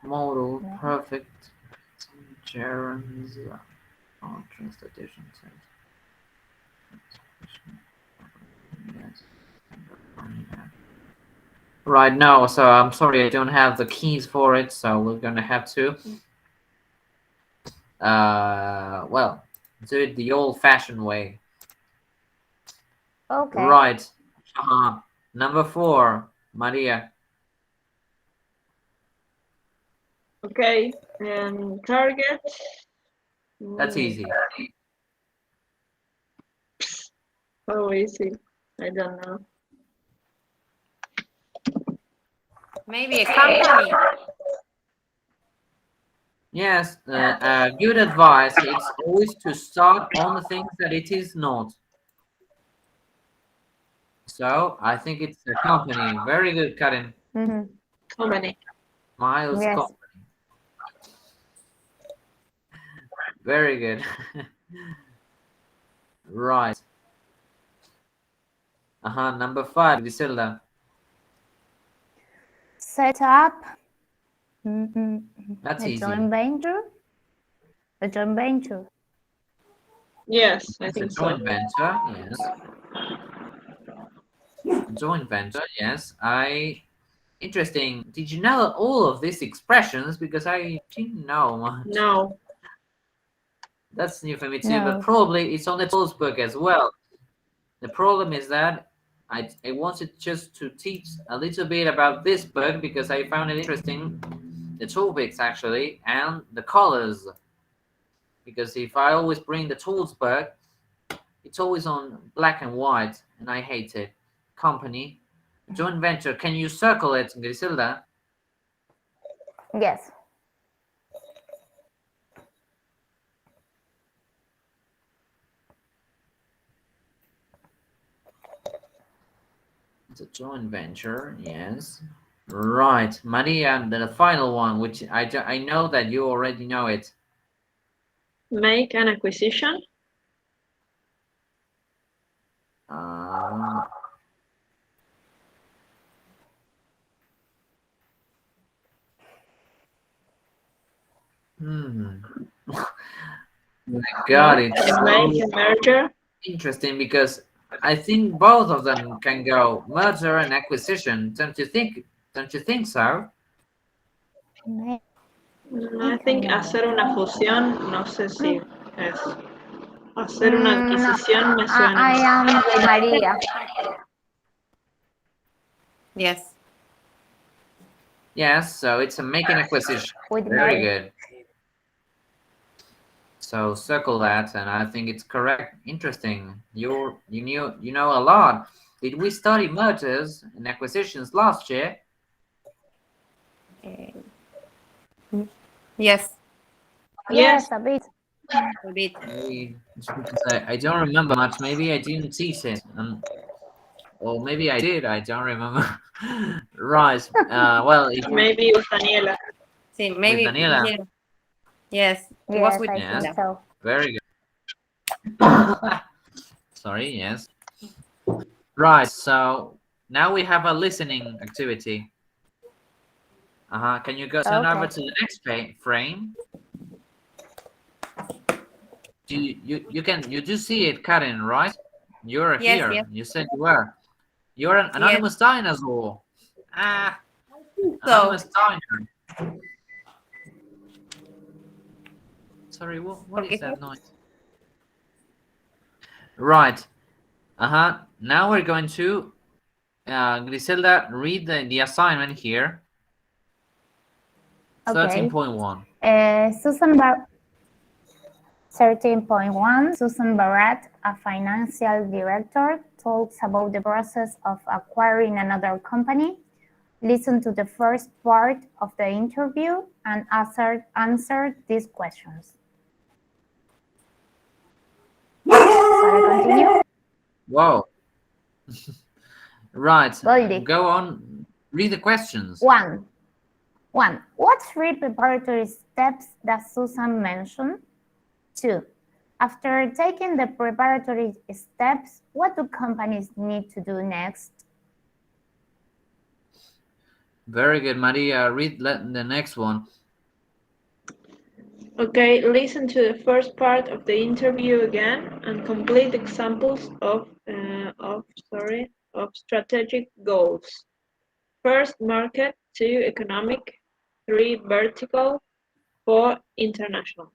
Model, Mhm. perfect. Gerunds, translation. Yes. Right now, so I'm sorry I don't have the keys for it, so we're gonna have to, well, do it the old-fashioned way. Okay. Right. Number 4, Maria. Okay. Target. That's Mm, easy. Oh, easy. I don't know. Maybe a company. Yes, good advice. It's always to start on the things that it is not. So I think it's a company. Very good, Karin. Mhm. Company. Miles Yes. Company. Very good. Right. Number 5, Griselda. Set up mhm, That's a easy. joint venture. A joint venture. Yes, I It's a think so. joint venture. Yes. Joint venture. Yes. Interesting. Did you know all of these expressions? Because I didn't know much. No. That's new for me too, but No. probably it's on the tools book as well. The problem is that I wanted just to teach a little bit about this book because I found it interesting, the topics actually, and the colors. Because if I always bring the tools book, it's always on black and white, and I hate it. Company, joint venture. Can you circle it, Griselda? Yes. It's a joint venture, yes. Right, Maria, the final one, which I know that you already know it. Make an acquisition. Uh, hmm. My God, it's so Make a merger. interesting because I think both of them can go merger and acquisition. Don't you think? Don't you think so? I think hacer una fusión, no sé si es. Hacer una No, adquisición me I suena. am with Maria. Yes. Yes, so it's a make an acquisition. With Very Mary. good. So circle that, and I think it's correct. Interesting. You know a lot. Did we study mergers and acquisitions last year? Eh, yes. Yes, a bit. A bit. Maybe it's because I don't remember much. Maybe I didn't teach it, or maybe I did. I don't remember. Right. Well, if we, Maybe with Daniela. Sí, with maybe. Daniela. Yeah. Yes. It was Yes, with I Yes. think so. Very good. Sorry. Yes. Right. So now we have a listening activity. Can you go turn over Okay. to the next frame? You do see it, Karen, right? You're Yes, here. yes. You said you were. You're an Yes. anonymous dinosaur. So Anonymous dinosaur. Sorry, what is that noise? Right. Now we're going to Griselda read the assignment here. Okay. 13.1. Susan 13.1, Susan Barat, a financial director, talks about the process of acquiring another company. Listen to the first part of the interview and answer these questions. Shall I continue? Whoa. Right. Goldie. Go on. Read the questions. One. What 3 preparatory steps does Susan mention? 2. After taking the preparatory steps, what do companies need to do next? Very good, Maria. Read the next one. Okay, listen to the first part of the interview again and complete examples of strategic goals. First, market. 2, economic. 3, vertical. 4, international.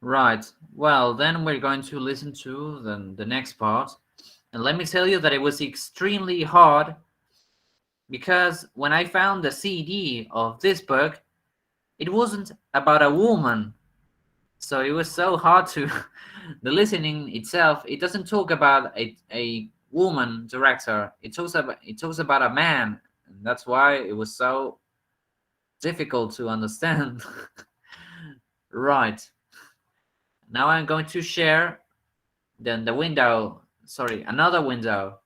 Right. Well, then we're going to listen to the next part. And let me tell you that it was extremely hard because when I found the CD of this book, it wasn't about a woman. So it was so hard to the listening itself. It doesn't talk about a woman director. It talks about a man. And that's why it was so difficult to understand. Right. Now I'm going to share then the window, sorry, another window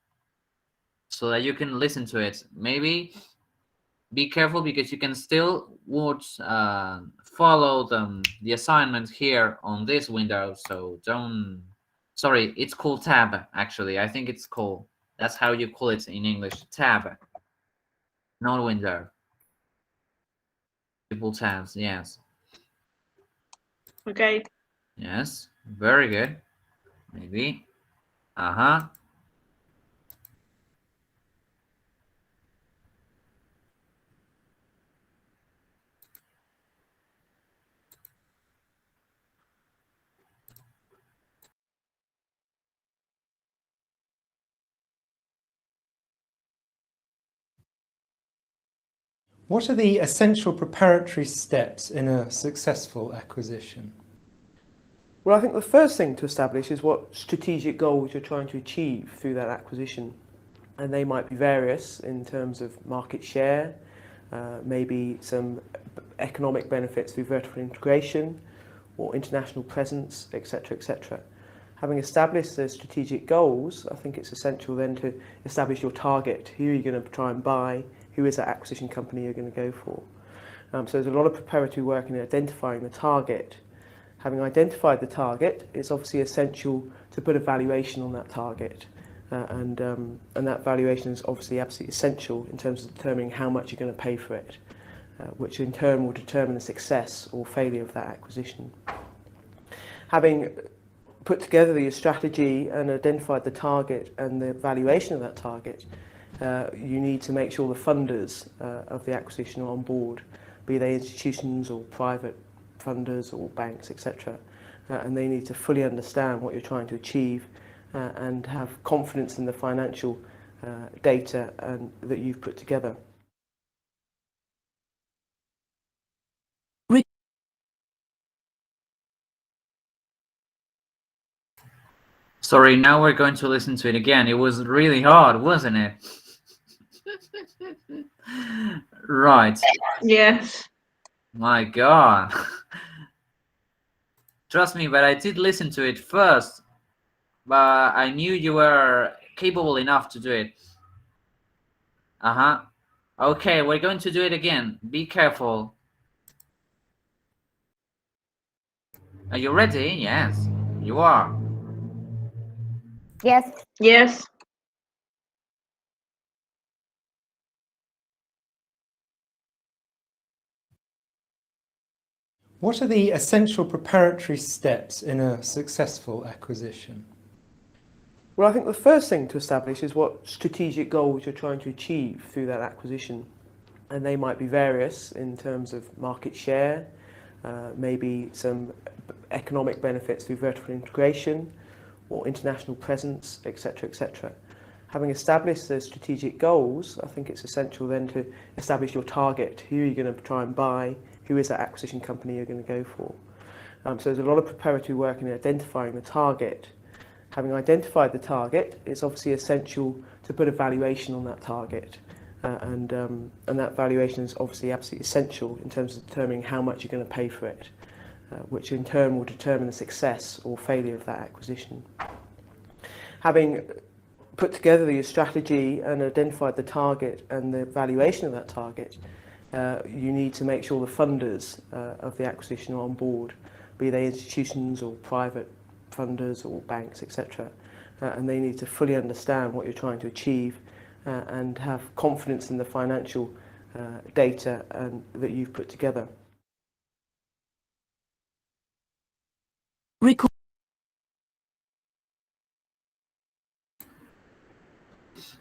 so that you can listen to it. Maybe be careful because you can still watch, follow the assignment here on this window. So don't, sorry, it's called tab actually. I think it's called, that's how you call it in English, tab, not window. Multiple tabs, yes. Okay. Yes, very good. Maybe. Uh-huh. What are the essential preparatory steps in a successful acquisition? Well, I think the first thing to establish is what strategic goals you're trying to achieve through that acquisition. And they might be various in terms of market share, maybe some economic benefits through vertical integration or international presence, etc., etc. Having established those strategic goals, I think it's essential then to establish your target. Who are you going to try and buy? Who is that acquisition company you're going to go for? So there's a lot of preparatory work in identifying the target. Having identified the target, it's obviously essential to put a valuation on that target. And that valuation is obviously absolutely essential in terms of determining how much you're going to pay for it, which in turn will determine the success or failure of that acquisition. Having put together your strategy and identified the target and the valuation of that target, you need to make sure the funders of the acquisition are on board, be they institutions or private funders or banks, etc. And they need to fully understand what you're trying to achieve and have confidence in the financial data that you've put together. Sorry, now we're going to listen to it again. It was really hard, wasn't it? Right. Yes. My God. Trust me, but I did listen to it first, but I knew you were capable enough to do it. Uh-huh. Okay, we're going to do it again. Be careful. Are you ready? Yes, you are. Yes. Yes. What are the essential preparatory steps in a successful acquisition? Well, I think the first thing to establish is what strategic goals you're trying to achieve through that acquisition. And they might be various in terms of market share, maybe some economic benefits through vertical integration or international presence, etc., etc. Having established those strategic goals, I think it's essential then to establish your target. Who are you going to try and buy? Who is that acquisition company you're going to go for? So there's a lot of preparatory work in identifying the target. Having identified the target, it's obviously essential to put a valuation on that target. And that valuation is obviously absolutely essential in terms of determining how much you're going to pay for it, which in turn will determine the success or failure of that acquisition. Having put together your strategy and identified the target and the valuation of that target, you need to make sure the funders of the acquisition are on board, be they institutions or private funders or banks, etc. And they need to fully understand what you're trying to achieve and have confidence in the financial data that you've put together.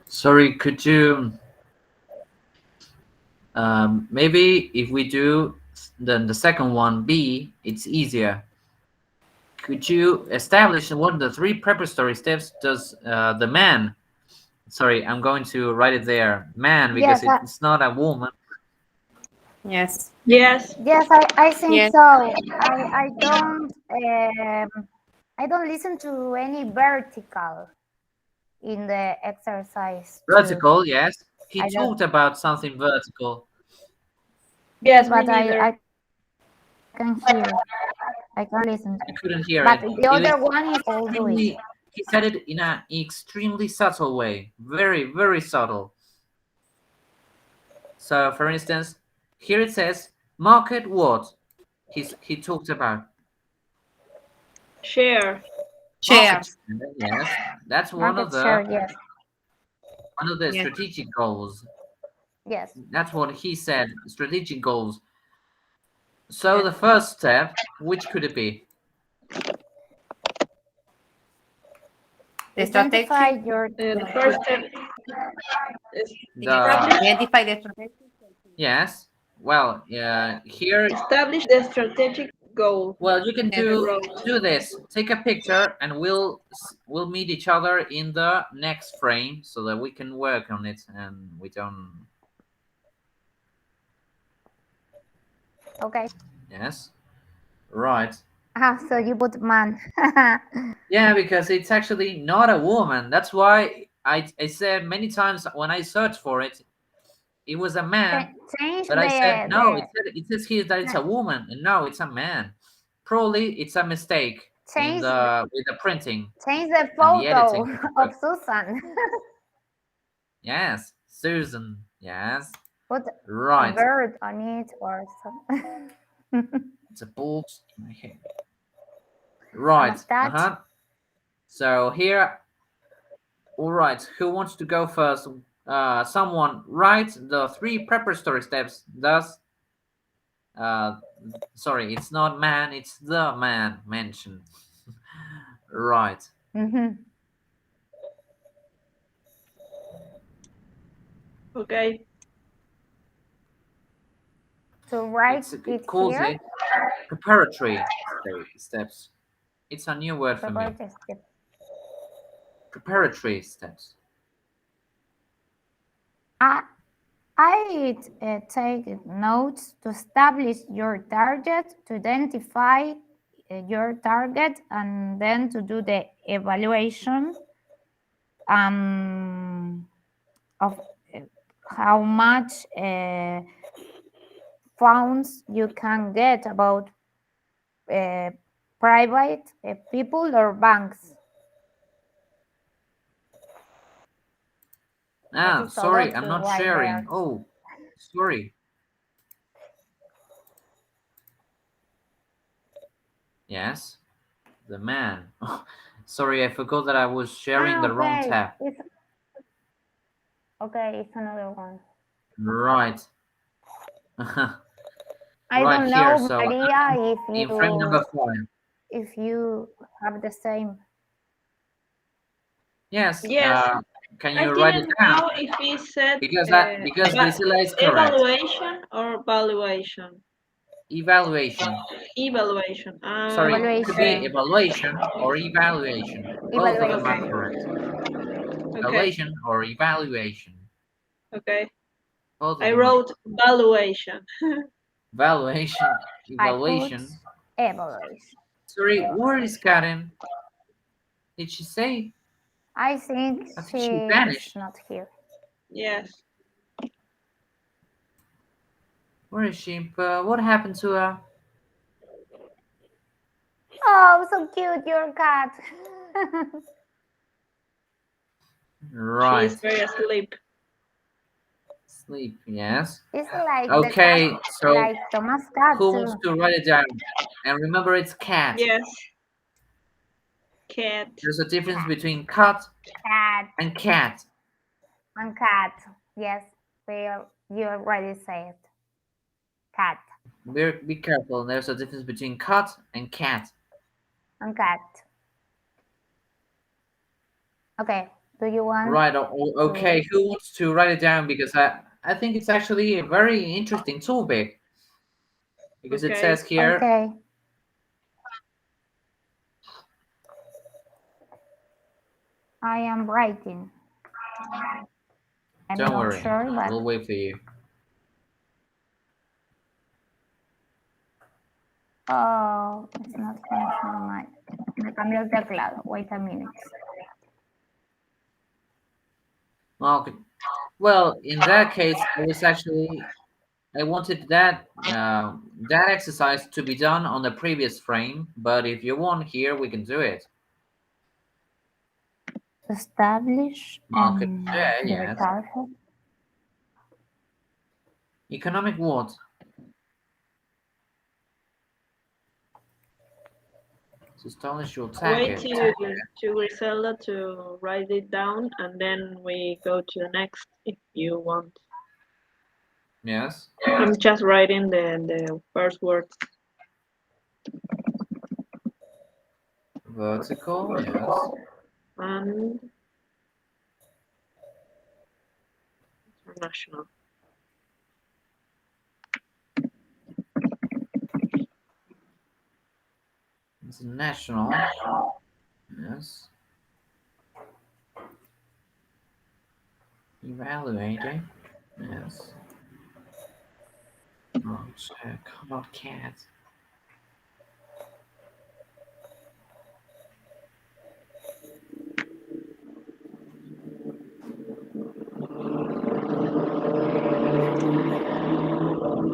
Sorry, could you maybe if we do then the second one B, it's easier. Could you establish what the 3 preparatory steps does the man? Sorry, I'm going to write it there. Man, because Yes, it's not a woman. Yes. Yes. yes, I think Yes. so. I don't listen to any vertical in the exercise. too. Vertical, yes. He I don't- talked about something vertical. Yes, me but neither. I can hear. I can listen. I couldn't hear But it. the It other was one is all do it. he said it in an extremely subtle way. Very, very subtle. So, for instance, here it says, market what? He talked about. Share. Share. Market share, yes. That's one Market of the share, yes. Yes. Yes. Strategic goals. Yes. That's what he said, strategic goals. So Yes. the first step, which could it be? The Identify strategic. your The first step is Identify the strategic. Yes. Well, here. establish the strategic goal. Well, you can Yes. do this. Take a picture, and we'll meet each other in the next frame so that we can work on it, and we don't. Okay. Yes. Right. So you put man. Yeah, because it's actually not a woman. That's why I said many times when I searched for it, it was a man. Change But I said no. the It says here that it's a woman, and no, it's a man. Probably it's a mistake in change with the printing change the and the photo editing. of Susan. Yes, Susan. Yes, Put a right. bird on it or something. It's a bolt in my head. Right. mustache. So here, all right. Who wants to go first? Someone write the 3 preparatory steps. Thus, sorry, it's not man. It's the man mentioned. Right. Mhm. Okay. To write It's it calls here. it preparatory steps. It's a new word for me. Preparatory step. Preparatory steps. I take notes to establish your target, to identify your target, and then to do the evaluation of how much funds you can get about private people or banks. That is Sorry, todo I'm to not write sharing. there. Oh, sorry. Yes, the man. Sorry, I forgot that I was sharing the wrong Okay. tab. Okay, it's another one. Right. I Right don't here, know, so Maria, in frame number 5. if you have the same. Yes. Yes. Can I you write it didn't down? know if he said Because Priscilla is correct. evaluation or valuation. Evaluation. Evaluation. Sorry, it could be Evaluation. evaluation or evaluation. Both of them are Evaluation. correct. Okay. Evaluation or evaluation. Okay. Both of I them wrote valuation. Valuation. I put Evaluation. evaluation. Sorry, where is Karen? Did she say? I think I think she she's vanished. not here. Yes. Where is she? What happened to her? Oh, so cute, your cat. Right. She's very asleep. Sleep, yes. It's like Okay, the cat, so like Thomas' cat who too. wants to write it down? And remember, it's cat. Yes. Cat. There's a difference between cat Cat. and cat. And cat. Yes, you already said cat Be careful. There's a difference between cut and cat. and cat. Okay. Do you want? Right. Okay. Who wants to write it down? Because I think it's actually a very interesting topic. Because it Okay. says here. Okay. I am writing. I'm Don't not worry. sure, but We'll wait for you. oh, it's not functional. Me cambió el teclado. Wait a minute. Okay. Well, in that case, I wanted that exercise to be done on the previous frame, but if you want here, we can do it. Establish Market and share, your yes. target. Economic what? To establish your Wait target. to Griselda to write it down, and then we go to the next if you want. Yes. I'm just writing the first words. Vertical, yes. And international. International. Yes. Evaluating. Yes. Oh, check. Not cat.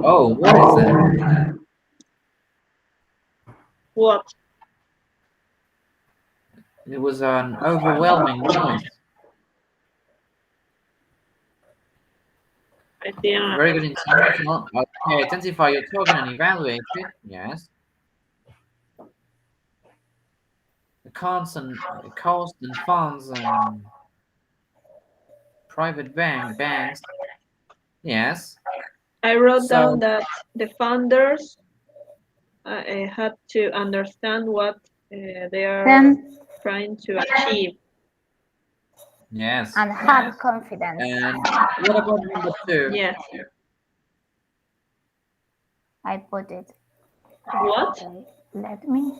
Oh, what is that? What? It was an overwhelming noise. I didn't. Very good international. Okay, identify your target and evaluate it. Yes. The cost and funds and private banks. Yes. I wrote So down that the founders had to understand what they are Then trying to achieve. yes. and have confidence. And what about number 2? Yes. I put it. What? Okay, let me.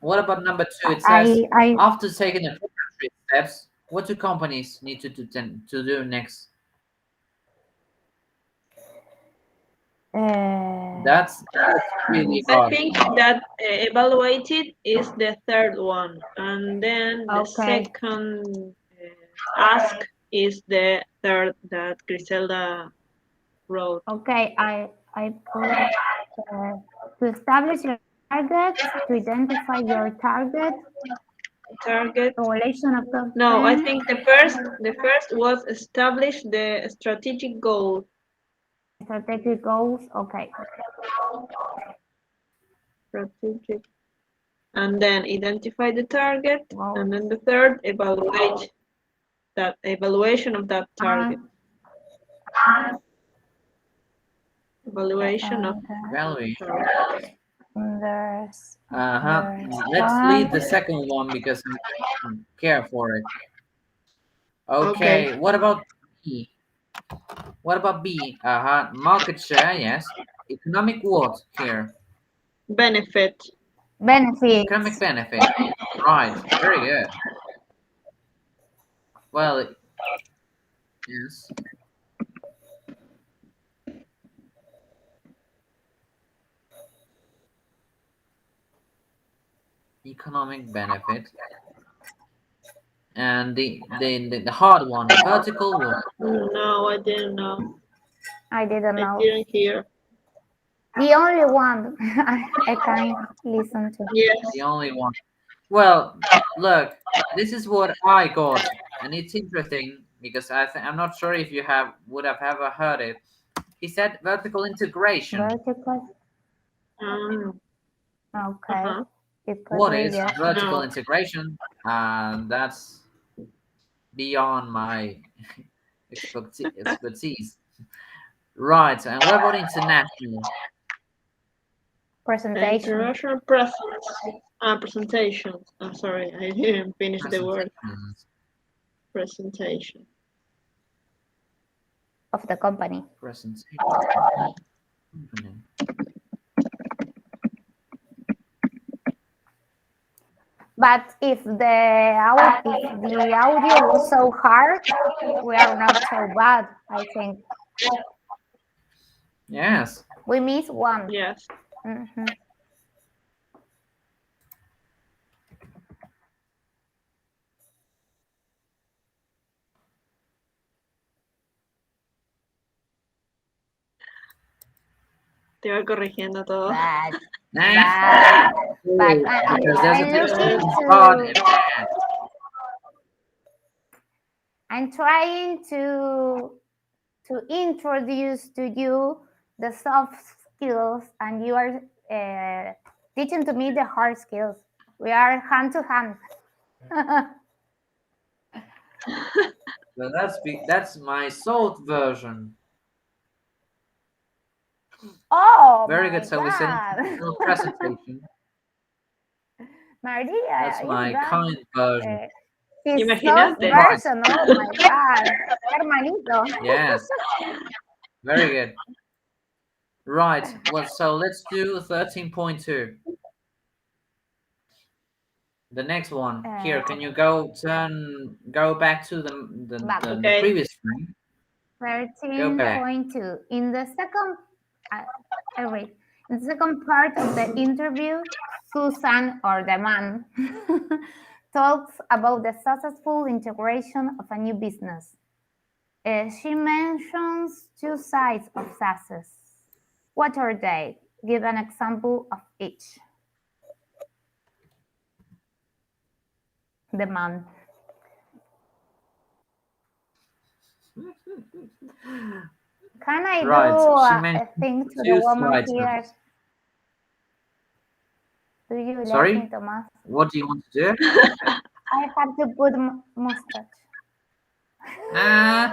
What about number 2? It says I after taking the preparatory steps, what do companies need to do next? That's really I hard. think that evaluated is the third one, and then the Okay. second ask is the third that Griselda wrote. okay. I put to establish your target, to identify your target, Target. evaluation of the No, I plan, think the first was establish the strategic goal. strategic goals. Okay. Strategic. And then identify the target, Wow. and then the third evaluate that evaluation of that target. Evaluation of Evaluation. target. There's Let's leave the second one because I don't care for it. Okay. What about B? What about B? Market share, yes. Economic what here? Benefit. benefits. Economic benefit. Right. Very good. Well, yes. Economic benefit. And the hard one, vertical what? No, I didn't know. I didn't I know. didn't hear. The only one I can listen to. Yes. The only one. Well, look, this is what I got, and it's interesting because I'm not sure if you would have ever heard it. He said vertical integration. Vertical. Okay. Uh-huh. It could What be, is yes. vertical No. integration? And that's beyond my expertise. Right, and what about international? Presentation. International presentations. I'm sorry, I didn't finish the word. Presentations. Presentation. Of the company. Presentation. Company. But if the audio was so hard, we are not so bad, I think. Yes. We missed one. Yes. Mhm. Te voy corrigiendo todo. But Because there's a I'm difference looking between hard and to. bad. I'm trying to introduce to you the soft skills, and you are teaching to me the hard skills. We are hand to hand. So that's my salt version. Oh, Very my good. So we said international presentation. Maria, That's my kind version. his soft Imagínate. version. Oh my God, hermanito. Yes. Very good. Right. Well, so let's do 13.2. The next one. Here, can you go back to Back. the Okay. previous screen? 13.2. In the second, I read. In the second part of the interview, Susan, or the man, talks about the successful integration of a new business. She mentions two sides of success. What are they? Give an example of each. The man. Can I Right, do she a mentioned thing to the two woman sides of here? it. Do you Sorry? let me, Tomás? What do you want to do? I have to put mustache. Ah,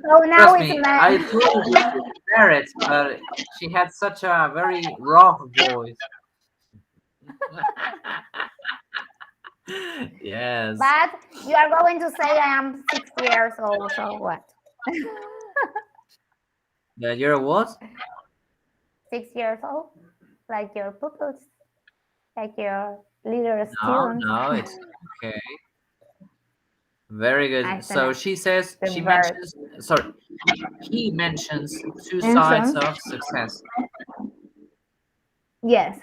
So now trust it's me, man. I told her to wear it, but she had such a very rough voice. Yes. But you are going to say I am 6 years old, so what? Yeah, you're what? 6 years old? Like your pupils? Like your little No, students? no, it's okay. Very good. I So don't she says, The she verb. mentions, sorry, he mentions two Mentions. sides of success. Yes.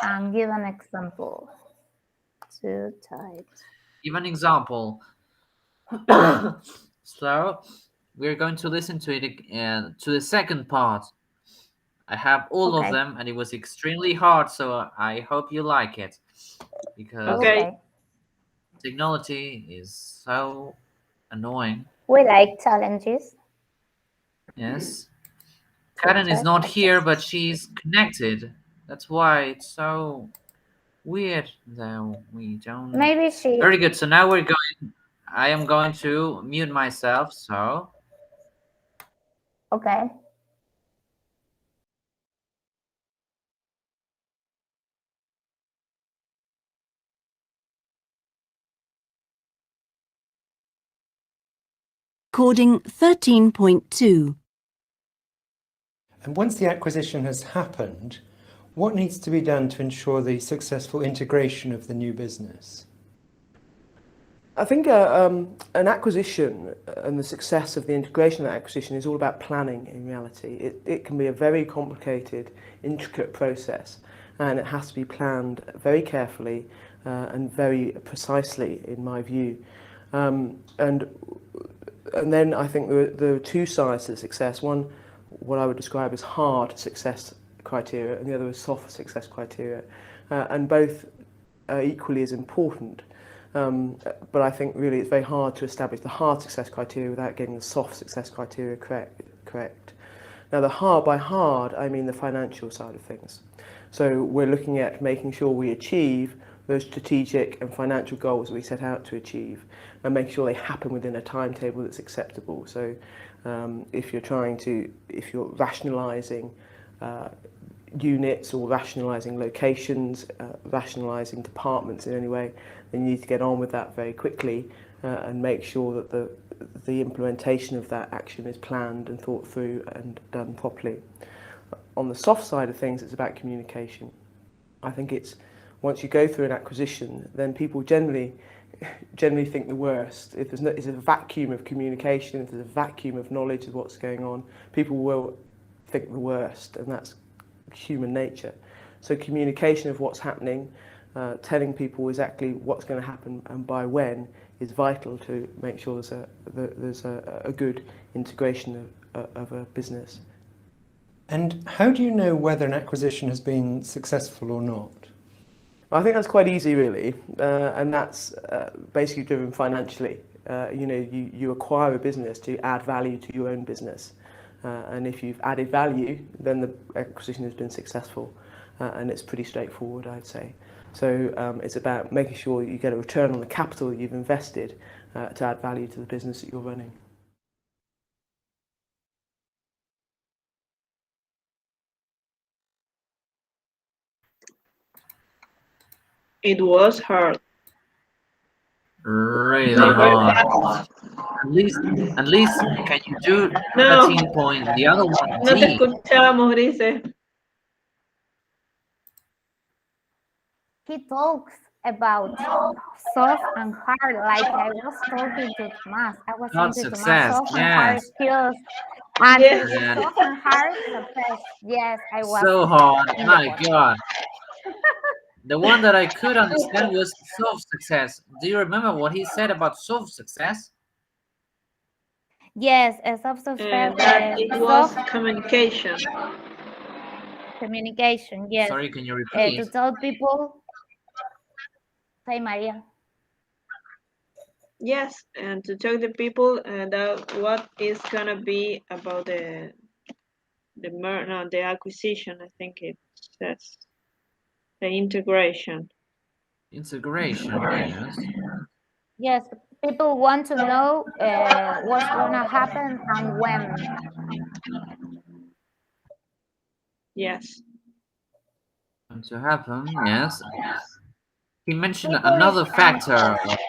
And give an example. Two types. Give an example. So we're going to listen to it to the second part. I have all of Okay. them, and it was extremely hard. So I hope you like it, because Okay. technology is so annoying. We like challenges. Yes, Karen is not here, but she's connected. That's why it's so weird that we don't. Maybe she. Very good. So now we're going. I am going to mute myself. So. Okay. Recording 13.2. And once the acquisition has happened, what needs to be done to ensure the successful integration of the new business? I think an acquisition and the success of the integration of that acquisition is all about planning in reality. It can be a very complicated, intricate process, and it has to be planned very carefully and very precisely, in my view. And then I think there are two sides to success. One, what I would describe as hard success criteria, and the other is soft success criteria. And both are equally as important. But I think really it's very hard to establish the hard success criteria without getting the soft success criteria correct. Now, the hard, by hard, I mean the financial side of things. So we're looking at making sure we achieve those strategic and financial goals that we set out to achieve, and making sure they happen within a timetable that's acceptable. So if you're rationalising units or rationalising locations, rationalising departments in any way, then you need to get on with that very quickly and make sure that the implementation of that action is planned and thought through and done properly. On the soft side of things, it's about communication. I think it's once you go through an acquisition, then people generally think the worst. If there's a vacuum of communication, if there's a vacuum of knowledge of what's going on, people will think the worst, and that's human nature. So communication of what's happening, telling people exactly what's going to happen and by when is vital to make sure there's a good integration of a business. And how do you know whether an acquisition has been successful or not? I think that's quite easy, really, and that's basically driven financially. You acquire a business to add value to your own business, and if you've added value, then the acquisition has been successful, and it's pretty straightforward, I'd say. So it's about making sure you get a return on the capital that you've invested to add value to the business that you're running. It was hard. Really Very hard. fast. At least, can you do No. 13 point? The other one, No te D. escuchamos, dice. He talks about soft and hard, like I was talking to Tomas. I was Hard saying to Tomas, success, soft and hard yes. skills. And Yes. Yeah. soft and hard success. Yes, I was. So hard, in the my bottom. God. The one that I could understand was soft success. Do you remember what he said about soft success? Yes, a soft success. That it was Soft communication. communication. Yes, Sorry, can you to repeat? tell people. Say, Maria. Yes, and to tell the people that what is gonna be about the acquisition. I think it says the integration. Integration, yes. Yes, people want to know what's gonna happen and when. Yes. And to happen, yes. He mentioned People another is factor. anxious.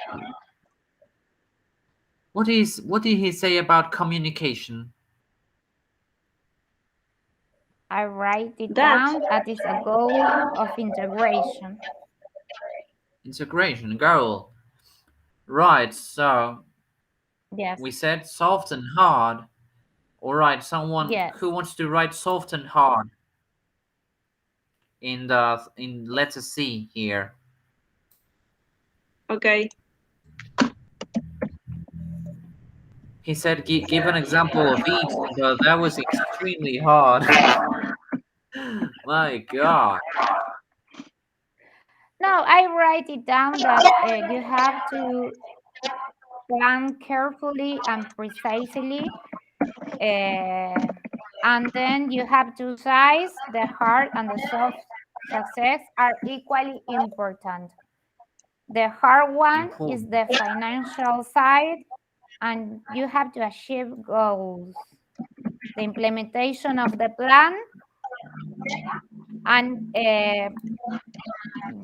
What did he say about communication? I write it That. down. That is a goal of integration. Integration goal. Right, so Yes. we said soft and hard. All right, someone Yes. who wants to write soft and hard in letter C here. Okay. He said give an example of each, but that was extremely hard. My God. No, I write it down that you have to plan carefully and precisely, and then you have to size the hard and the soft success are equally important. The hard one is the financial side, and you have to achieve goals. The implementation of the plan and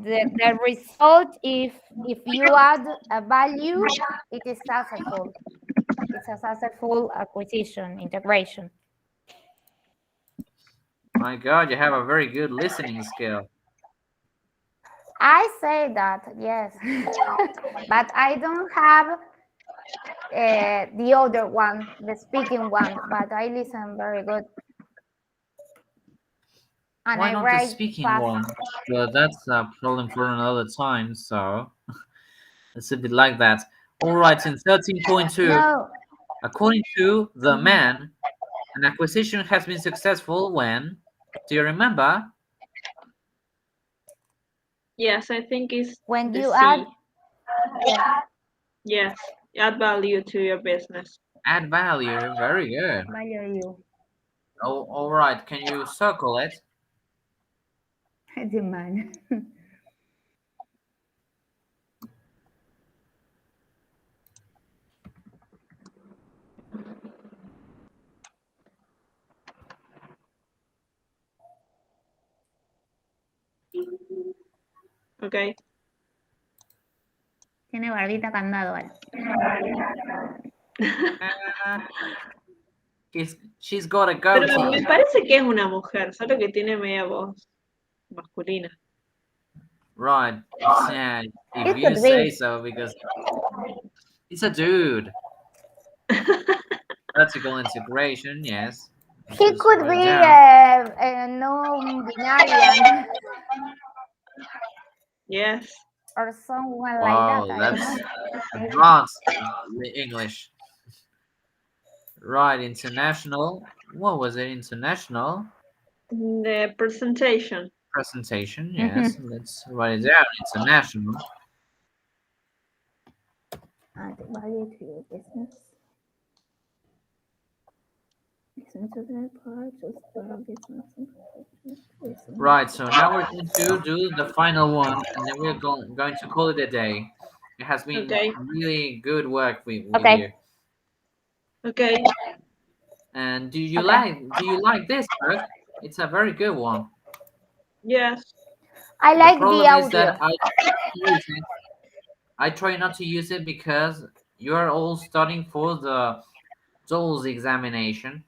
the result, if you add a value, it is successful. It's a successful acquisition, integration. My God, you have a very good listening skill. I say that, yes. But I don't have the other one, the speaking one, but I listen very good. And Why I not the write speaking fast. one? But that's a problem for another time, so it's a bit like that. All right, in 13.2, No. according to the man, an acquisition has been successful when, do you remember? Yes, I think it's When the you C. add, yes. Yes, add value to your business. Add value, very good. Value. Oh, all right, can you circle it? The man. Okay. Tiene barbita candado ahora. She's got a Pero goatee. me parece que es una mujer, solo que tiene media voz masculina. Right. Yeah, if It you could say be. so, because it's a dude. Vertical integration, yes. He Just could write it be down. a non-binary Yes. or someone like Wow, that. I that's don't know. advanced English. Right, international. What was it? International The presentation. presentation. Yes, let's write it down. International. Add value to your business. Listen to the part, just for business. Right, so now we're going to do the final one, and then we're going to call it a day. It has been Okay. really good work with Okay. you. Okay. And do you Okay. like this, Brooke? It's a very good one. Yes. I The like the problem is audio. that I try not to use it because you are all studying for the TOEFL examination,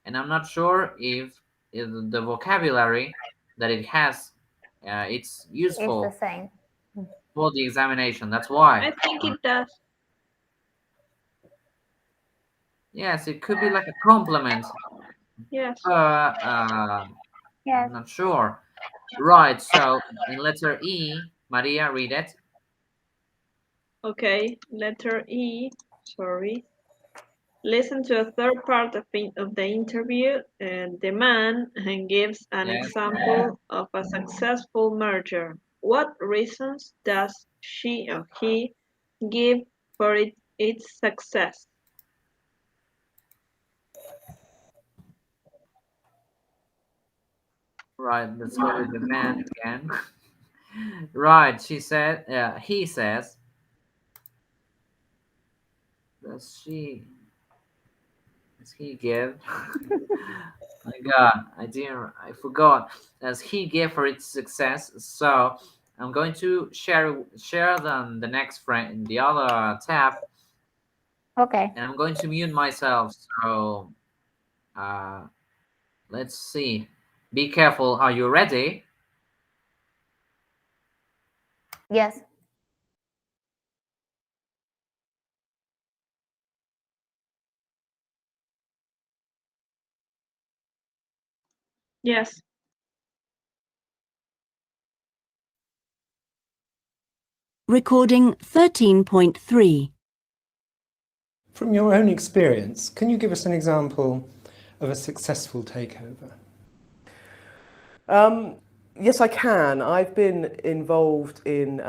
and I'm not sure if the vocabulary that it has it's It's the useful same. for the examination. That's why. I think it does. Yes, it could be like a compliment. Yes. Yes. I'm not sure. Right, so in letter E, Maria, read it. Okay. Letter E. Sorry. Listen to a third part of the interview, and the man gives an Yes. example of a successful merger. What reasons does she or he give for its success? Right, let's go with the man again. Right, he says, does he give? My God, I forgot. Does he give for its success? So I'm going to share the next frame, the other tab, Okay. and I'm going to mute myself. So let's see. Be careful. Are you ready? Yes. Yes. Recording 13.3. From your own experience, can you give us an example of a successful takeover? Yes, I can. I've been involved in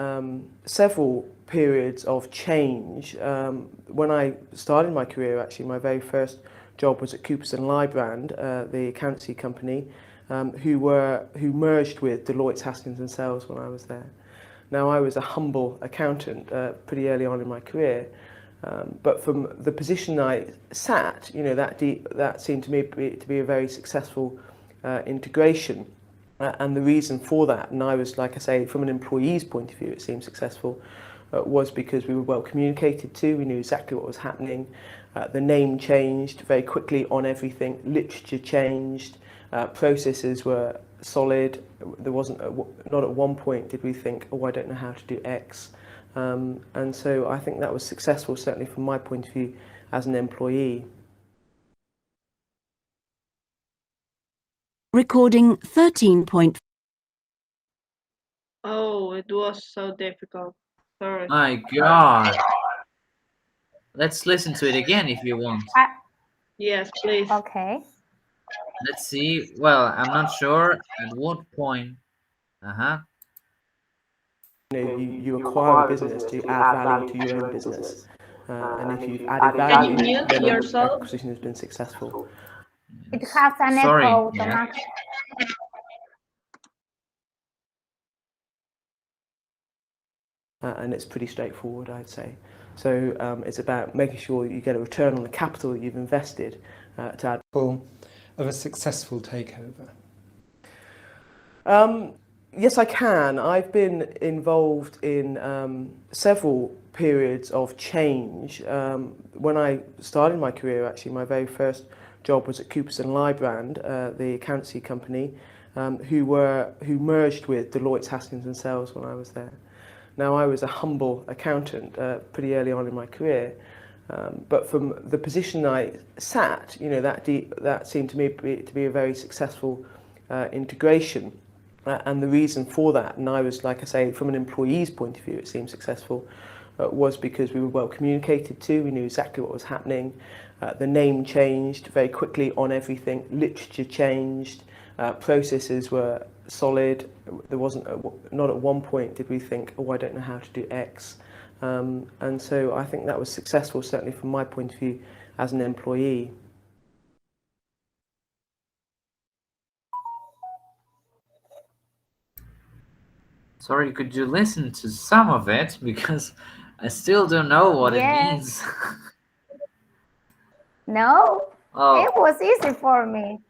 several periods of change. When I started my career, actually, my very first job was at Coopers & Lybrand, the accountancy company, who merged with Deloitte Haskins & Sells when I was there. Now, I was a humble accountant pretty early on in my career, but from the position I sat, that seemed to me to be a very successful integration. And the reason for that, and I was, like I say, from an employee's point of view, it seemed successful, was because we were well communicated to, we knew exactly what was happening, the name changed very quickly on everything, literature changed, processes were solid, there wasn't, not at one point did we think, oh, I don't know how to do X. And so I think that was successful, certainly from my point of view as an employee. Recording 13.4. Oh, it was so difficult. Sorry. My God. Let's listen to it again if you want. Yes, please. Okay. Let's see. Well, I'm not sure at what point. You acquire a business to add value to your own business. And if you've added value, Can you mute then yourself? the acquisition has been successful. It has an Sorry, echo yeah. automatic. And it's pretty straightforward, I'd say. So it's about making sure you get a return on the capital that you've invested to add. Of a successful takeover? Yes, I can. I've been involved in several periods of change. When I started my career, actually, my very first job was at Coopers & Lybrand, the accountancy company, who merged with Deloitte Haskins and Sells when I was there. Now, I was a humble accountant pretty early on in my career, but from the position I sat, you know, that seemed to me to be a very successful integration. And the reason for that, and I was, like I say, from an employee's point of view, it seemed successful, was because we were well communicated to, we knew exactly what was happening. The name changed very quickly on everything, literature changed, processes were solid. There wasn't, not at one point did we think, oh, I don't know how to do X. And so I think that was successful, certainly from my point of view as an employee. Sorry, could you listen to some of it? Because I still don't know what it means. No, Oh, it was easy for me.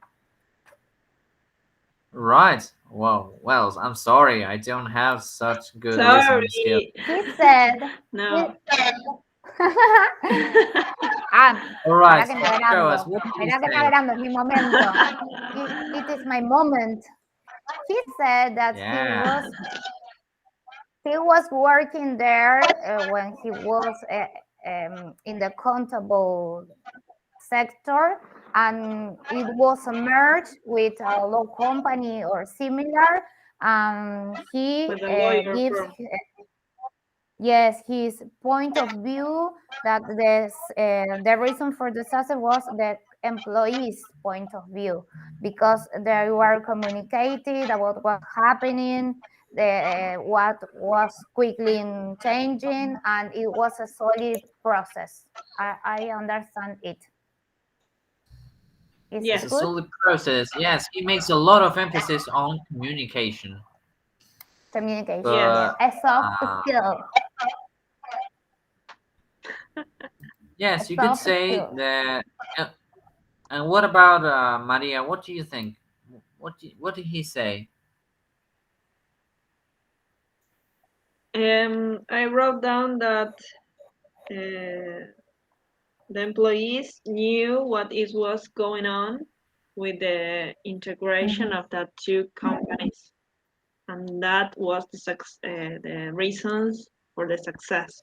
right. Well, I'm sorry. I don't have such good listening skills. Sorry. He said, No. All right, Verá que so show us. navegarlo. What did he Verá que say? navegarlo es mi momento. It is my moment. He said that Yeah. he was working there when he was in the contable sector, and it was merged with a law company or similar. He With a lawyer gives firm. yes his point of view that the reason for disaster was the employees' point of view, because they were communicated about what happening, what was quickly changing, and it was a solid process. I understand it. Is Yes. it It's a good? solid process. Yes, he makes a lot of emphasis on communication. Communication, But, a soft skill. yes, A you could soft say skill. that. And what about Maria? What do you think? What did he say? I wrote down that the employees knew what was going on with the integration of the two companies, and that was the reasons for the success.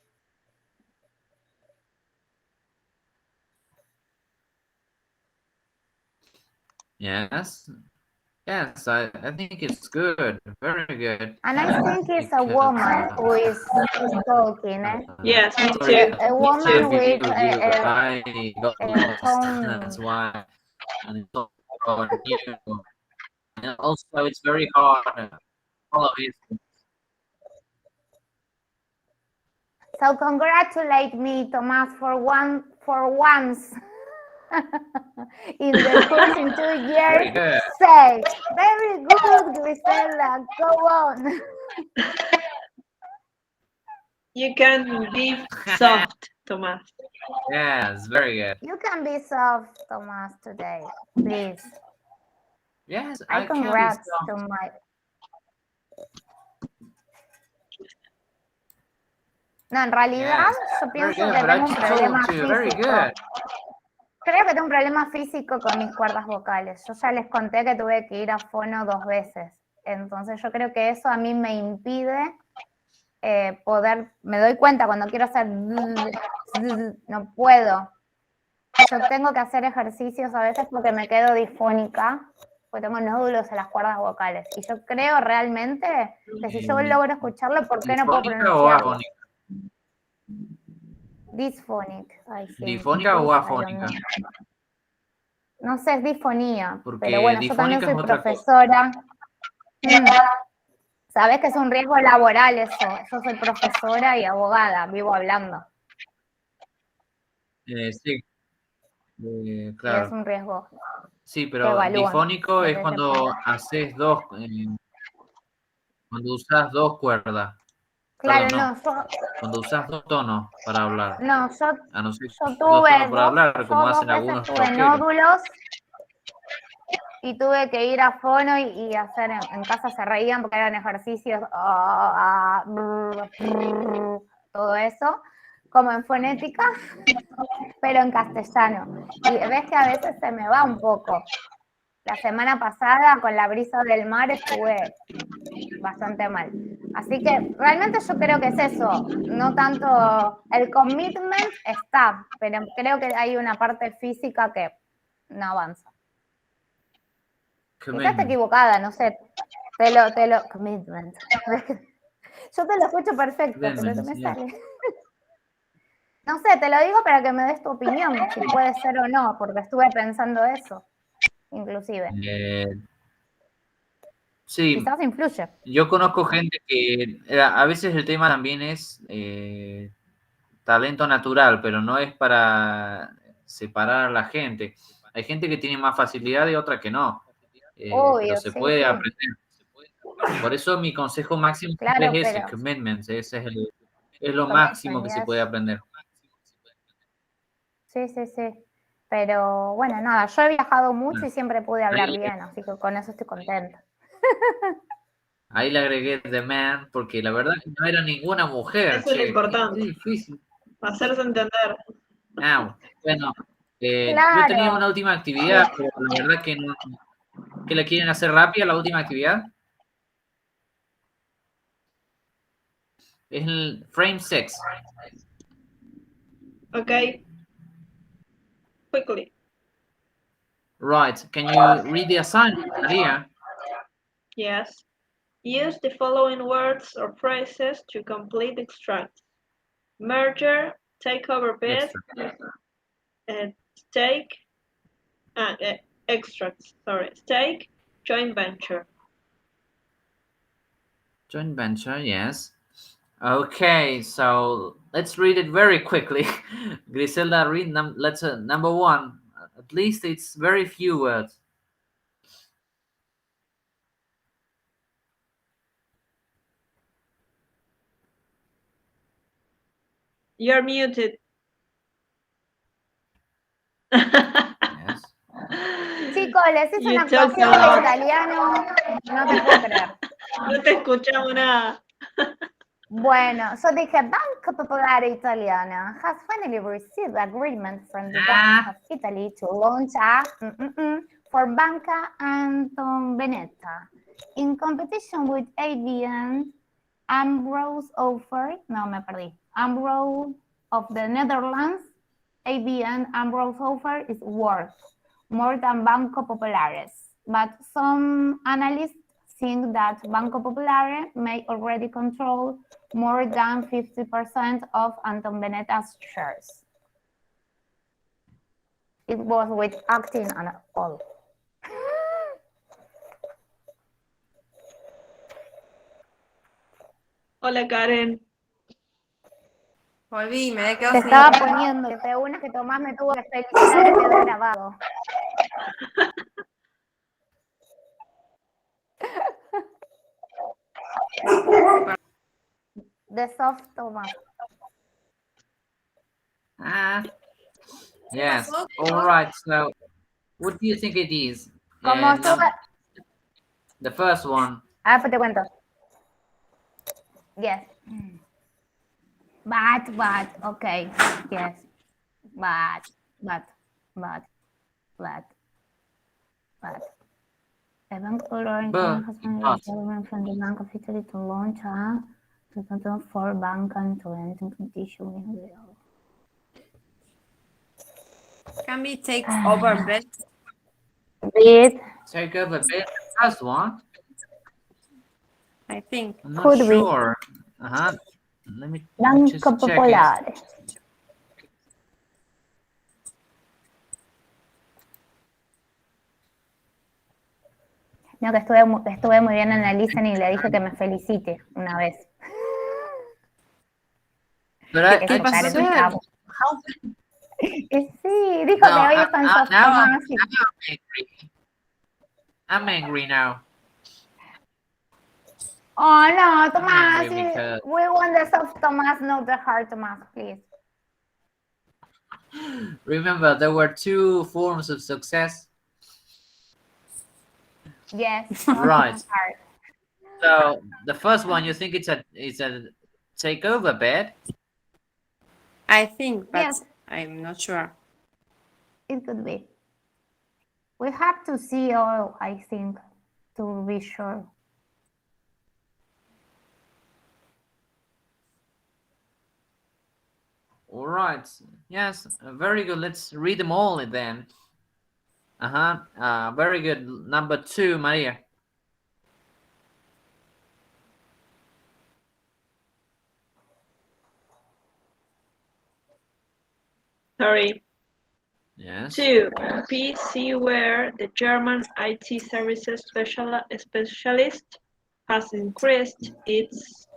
Yes. Yes, I think it's good. Very good. And I think it's a Because, woman who is talking. Yes, me sorry, too. A me too, woman with you. I got a lost. That's tone. why. And it's also new. And also, it's very hard to follow his. So congratulate me, Tomas, for once in the course in 2 years. Very good. Say, very good, Grisela. Go on. You can be soft, Thomas. Yes, very good. You can be soft, Tomas, today, please. Yes, I I can be congrats soft. to my. No, en realidad Yes, yo very pienso good. que But I tengo un just problema told you, very físico. good. Creo que tengo un problema físico con mis cuerdas vocales. Yo ya les conté que tuve que ir a fono 2 veces. Entonces yo creo que eso a mí me impide poder, me doy cuenta cuando quiero hacer, no puedo. Yo tengo que hacer ejercicios a veces porque me quedo disfónica, porque tengo nódulos en las cuerdas vocales. Y yo creo realmente que si yo logro escucharlo, ¿por qué no puedo ¿Difónica o pronunciarlo? afónica? Dysphonic, I think. ¿Difónica o I don't afónica? know. No sé, es disfonía, Porque pero bueno, yo también difónica soy es otra cosa. profesora. Sabes que es un riesgo laboral eso. Yo soy profesora y abogada, vivo hablando. Sí, Y es claro. un riesgo. Sí, que pero evalúan difónico es desde ese cuando punto. haces dos, cuando usas dos cuerdas. Claro, Perdón, no, yo, cuando usas dos tonos para hablar. no, A no ser yo dos tuve tonos para hablar, como yo 2 hacen veces algunos tuve rockeros. nódulos. y tuve que ir a fono y hacer, en casa se reían porque eran ejercicios, todo eso, como en fonética, pero en castellano. Y ves que a veces se me va un poco. La semana pasada con la brisa del mar estuve bastante mal. Así que realmente yo creo que es eso, no tanto el commitment está, pero creo que hay una parte física que no avanza. Quizás esté equivocada, no sé. Commitment. Yo te lo escucho perfecto, pero no me sale. No sé, te lo digo para que me des tu opinión, si puede ser o no, porque estuve pensando eso, inclusive. Sí, Quizás influye. yo conozco gente que a veces el tema también es talento natural, pero no es para separar a la gente. Hay gente que tiene más facilidad y otra que no, pero Obvio, se sí, puede sí. aprender. Por eso mi consejo máximo Claro, es ese, pero commitment, ese es lo máximo commitment, que se yes. puede aprender. Sí, sí, sí. Pero bueno, nada, yo he viajado mucho y siempre pude hablar Ahí, bien, así que con eso estoy contenta. ahí le agregué The Man, porque la verdad que no era ninguna mujer, Eso es lo che, qué importante, difícil. hacerse entender. Bueno, yo tenía Claro. una última actividad, pero la verdad que no, que la quieren hacer rápida, la última actividad. Es el frame 6. Okay, quickly. Right. Can you read the assignment, Maria? Yes. Use the following words or phrases to complete extracts. Merger, takeover bid, stake, extracts, sorry, stake, joint venture. Joint venture, yes. Okay, so let's read it very quickly. Griselda, read number 1. At least it's very few words. You're muted. Yes. Chicos, les hice You una talk actuación a de lot. italiano, no te puedo creer. No te escuchamos nada. Bueno, yo dije, Banca Popolare Italiana has finally received agreement from the Bank of Italy to launch a for Banca Anton Veneta. In competition with ABN, Ambrose offer, no me perdí, Ambrose of the Netherlands, ABN Ambrose offer is worth more than Banco Populares, but some analysts think that Banco Popolare may already control more than 50% of Anton Veneta's shares. It was with acting and all. Hola, Karen. Volví, me quedo Te sin estaba internet. poniendo que de una que Tomás me tuvo que felicitar y quedó grabado. The soft Tomás. Yes. All right. So, what do you think it is? Como estuve... The first one. Pues te cuento. Yes. But, okay. Yes. But. The Bank of Florence has finally government from the Bank of Italy to launch a 2004 bank and to end competition in real. Can be takes over bid. Bid. Take over bid. The first one. I think. I'm not Could be. sure. Let me Banco just check it. Popolare. No, que estuve muy bien en la listen y le dije que me felicite una vez. But ¿Qué pasó? Sí, dijo que hoy están soft Tomás. I'm angry now. Oh no, Tomás, Because... we want the soft Tomás, not the hard Tomás, please. Remember, there were 2 forms of success. Yes. Right. Hard. So the first one, you think it's a takeover bid? I think, but Yes, I'm not sure. it could be. We have to see all, I think, to be sure. All right. Yes. Very good. Let's read them all then. Very good. Number 2, Maria. Sorry. Yes. 2. PC, where the German IT services specialist has increased its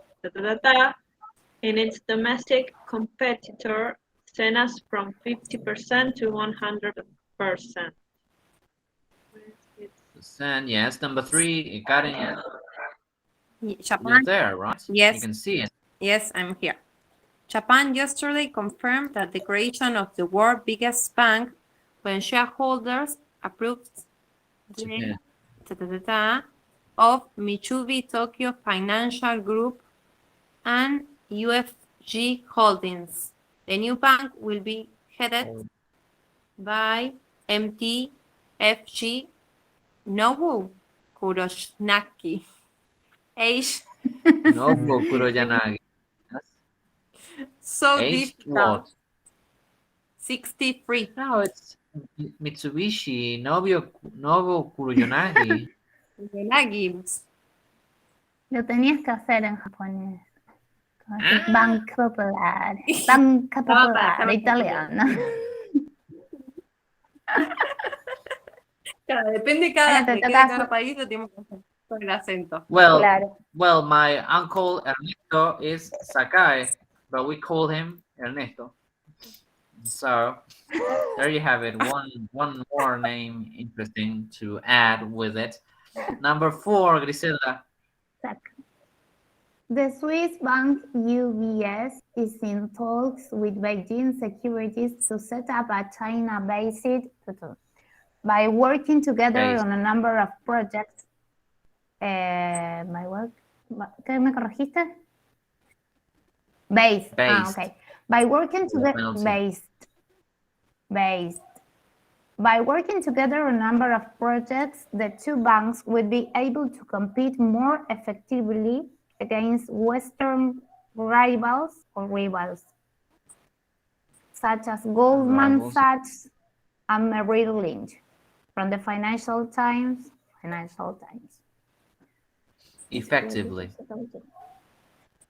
in its domestic competitor Cenas from 50% to 100%. Yes. Number 3, Karen. You're Japan, there, right? yes. You can see it. Yes, I'm here. Japan yesterday confirmed that the creation of the world's biggest bank when shareholders approved the of Mitsubishi Tokyo Financial Group and UFG Holdings. The new bank will be headed by MTFG Nobu Kurosaki, age Nobuo Kuroyanagi. so Age difficult, what? 63. No, it's Mitsubishi Nobuo Kuroyanagi. Kuroyanagi. Lo tenías que hacer en japonés. Como decir, Banca Popular. Banca Popular, italiana. Claro, depende Ahora te de toca cada país, lo tenemos que hacer con el acento. Well, Claro. well, my uncle Ernesto is Sakai, but we call him Ernesto. So there you have it. One more name interesting to add with it. Number 4, Griselda. The Swiss bank UBS is in talks with Beijing Securities to set up a China-based by working together Based. on a number of projects. ¿Qué me corregiste? Based. Okay. By working together, based. By working together on a number of projects, the two banks would be able to compete more effectively against Western rivals, such as Goldman Sachs and Merrill Lynch, from the Financial Times. Effectively.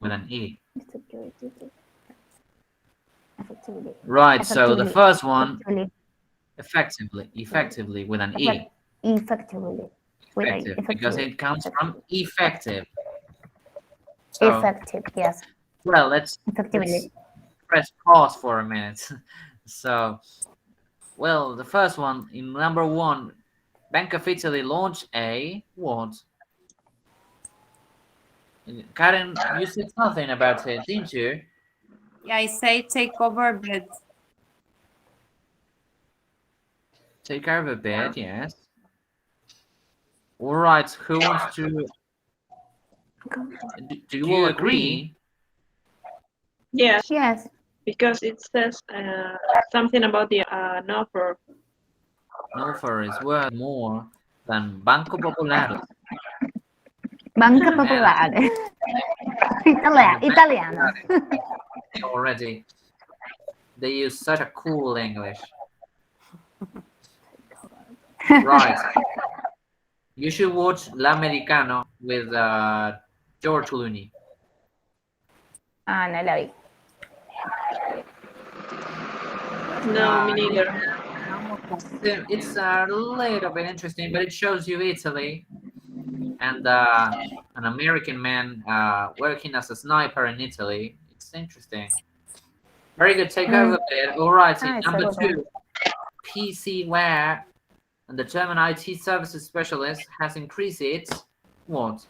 With an E. Effectively. Right, so the first one, Effectively. effectively with an E. Effectively. Effective, because it comes from effective. So, Effective, yes. Well, let's press pause for a minute. So, well, the first one, in number 1, Bank of Italy launched a what? Karen, you said something about it, didn't you? Yeah, I say takeover bid. Takeover bid, yes. All right, who wants to? Do you all agree? Yes. Yes. Because it says something about the an offer. An offer is worth more than Banco Popolare. Banca Popolare. Italiano. Already. They use such a cool English. Right. You should watch L'Americano with George Clooney. No la vi. No, me neither. It's a little bit interesting, but it shows you Italy and an American man working as a sniper in Italy. It's interesting. Very good takeover bid. All right, number 2, PC Ware and the German IT services specialist has increased its what?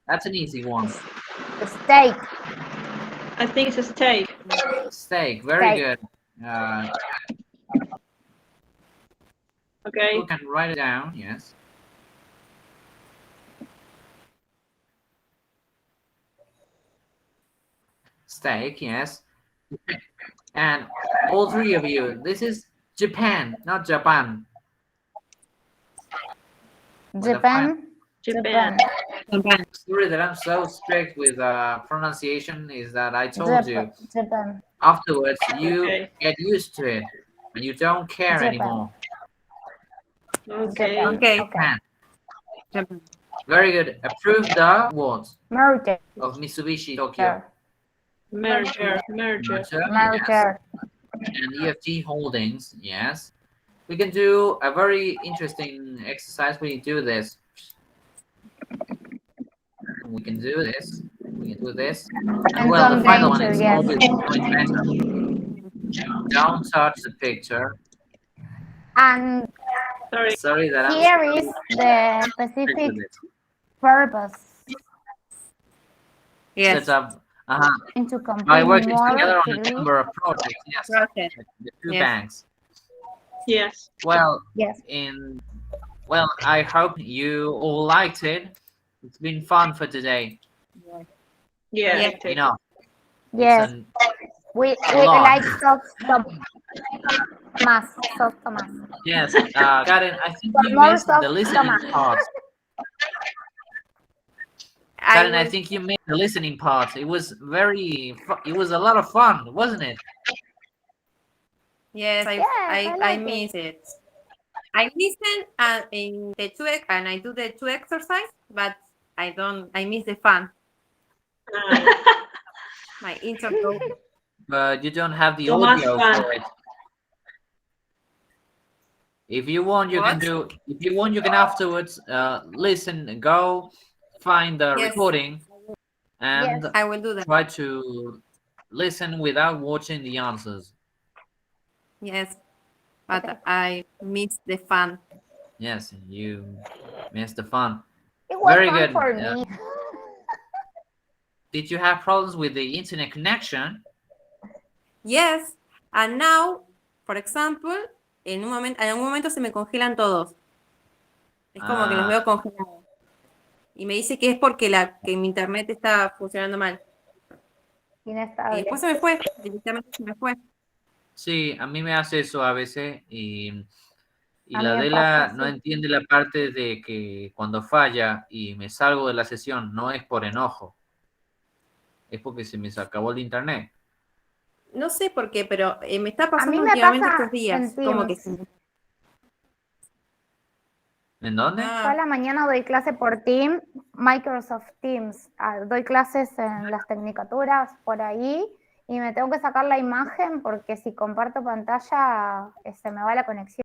That's an easy one. A steak. I think it's a steak. Steak, very good. Okay. You can write it down, yes. mistake, yes. And all three of you, this is Japan, not Japan. With the Japan. Japan. Sorry that I'm so strict with pronunciation is that I told you Japan. afterwards you Okay. get used to it and you don't care Japan. anymore. Okay. Japan. Okay. Japan. Japan. Very good. Approve the awards Merger. of Mitsubishi Tokyo. Merger. Merger, yes. Merger. And EFT Holdings, yes. We can do a very interesting exercise when you do this. We can do this. We can do this. And well, the final one is Yes. always going better. Don't touch the picture. And Sorry. Sorry that I'm here is the strict specific with it. purpose Yes. Set up into by complete working more together on a clearly. number of projects. Yes, Project. the two Yes. banks. Yes. Well, Yes. I hope you all liked it. It's been fun for today. Yeah. Yeah. You know, Yes. it's We lot. like soft Thomas. Soft Thomas. yes, Karen, I think you More missed the soft listening Thomas. part. Karen, I will- think you missed the listening part. It was it was a lot of fun, wasn't it? Yes, I like it. miss it. I listen in the and I do the two exercise, but I miss the fun. My intro. But you don't have the Too much audio fun. for it. If you want, you can What? do. If you want, you can afterwards listen, go find the Yes. recording, and Yes. I will do that. try to listen without watching the answers. Yes, but Okay. I miss the fun. Yes, you missed the fun. It was Very fun good. for me. Did you have problems with the internet connection? Yes, and now, for example, en algún momento se me congelan todos. Es como que los veo congelados. Y me dice que es porque que mi internet está funcionando mal. Y Inestable. después se me fue, directamente se me fue. Sí, a mí me hace eso a veces y A mí la me Adela pasa no así. entiende la parte de que cuando falla y me salgo de la sesión no es por enojo, es porque se me acabó el internet. No sé por qué, pero me está A pasando mí me últimamente pasa estos días. en Como que Teams. ¿En dónde? Yo a la mañana doy clase por Teams, Microsoft Teams. Doy clases en las tecnicaturas por ahí y me tengo que sacar la imagen porque si comparto pantalla se me va la conexión.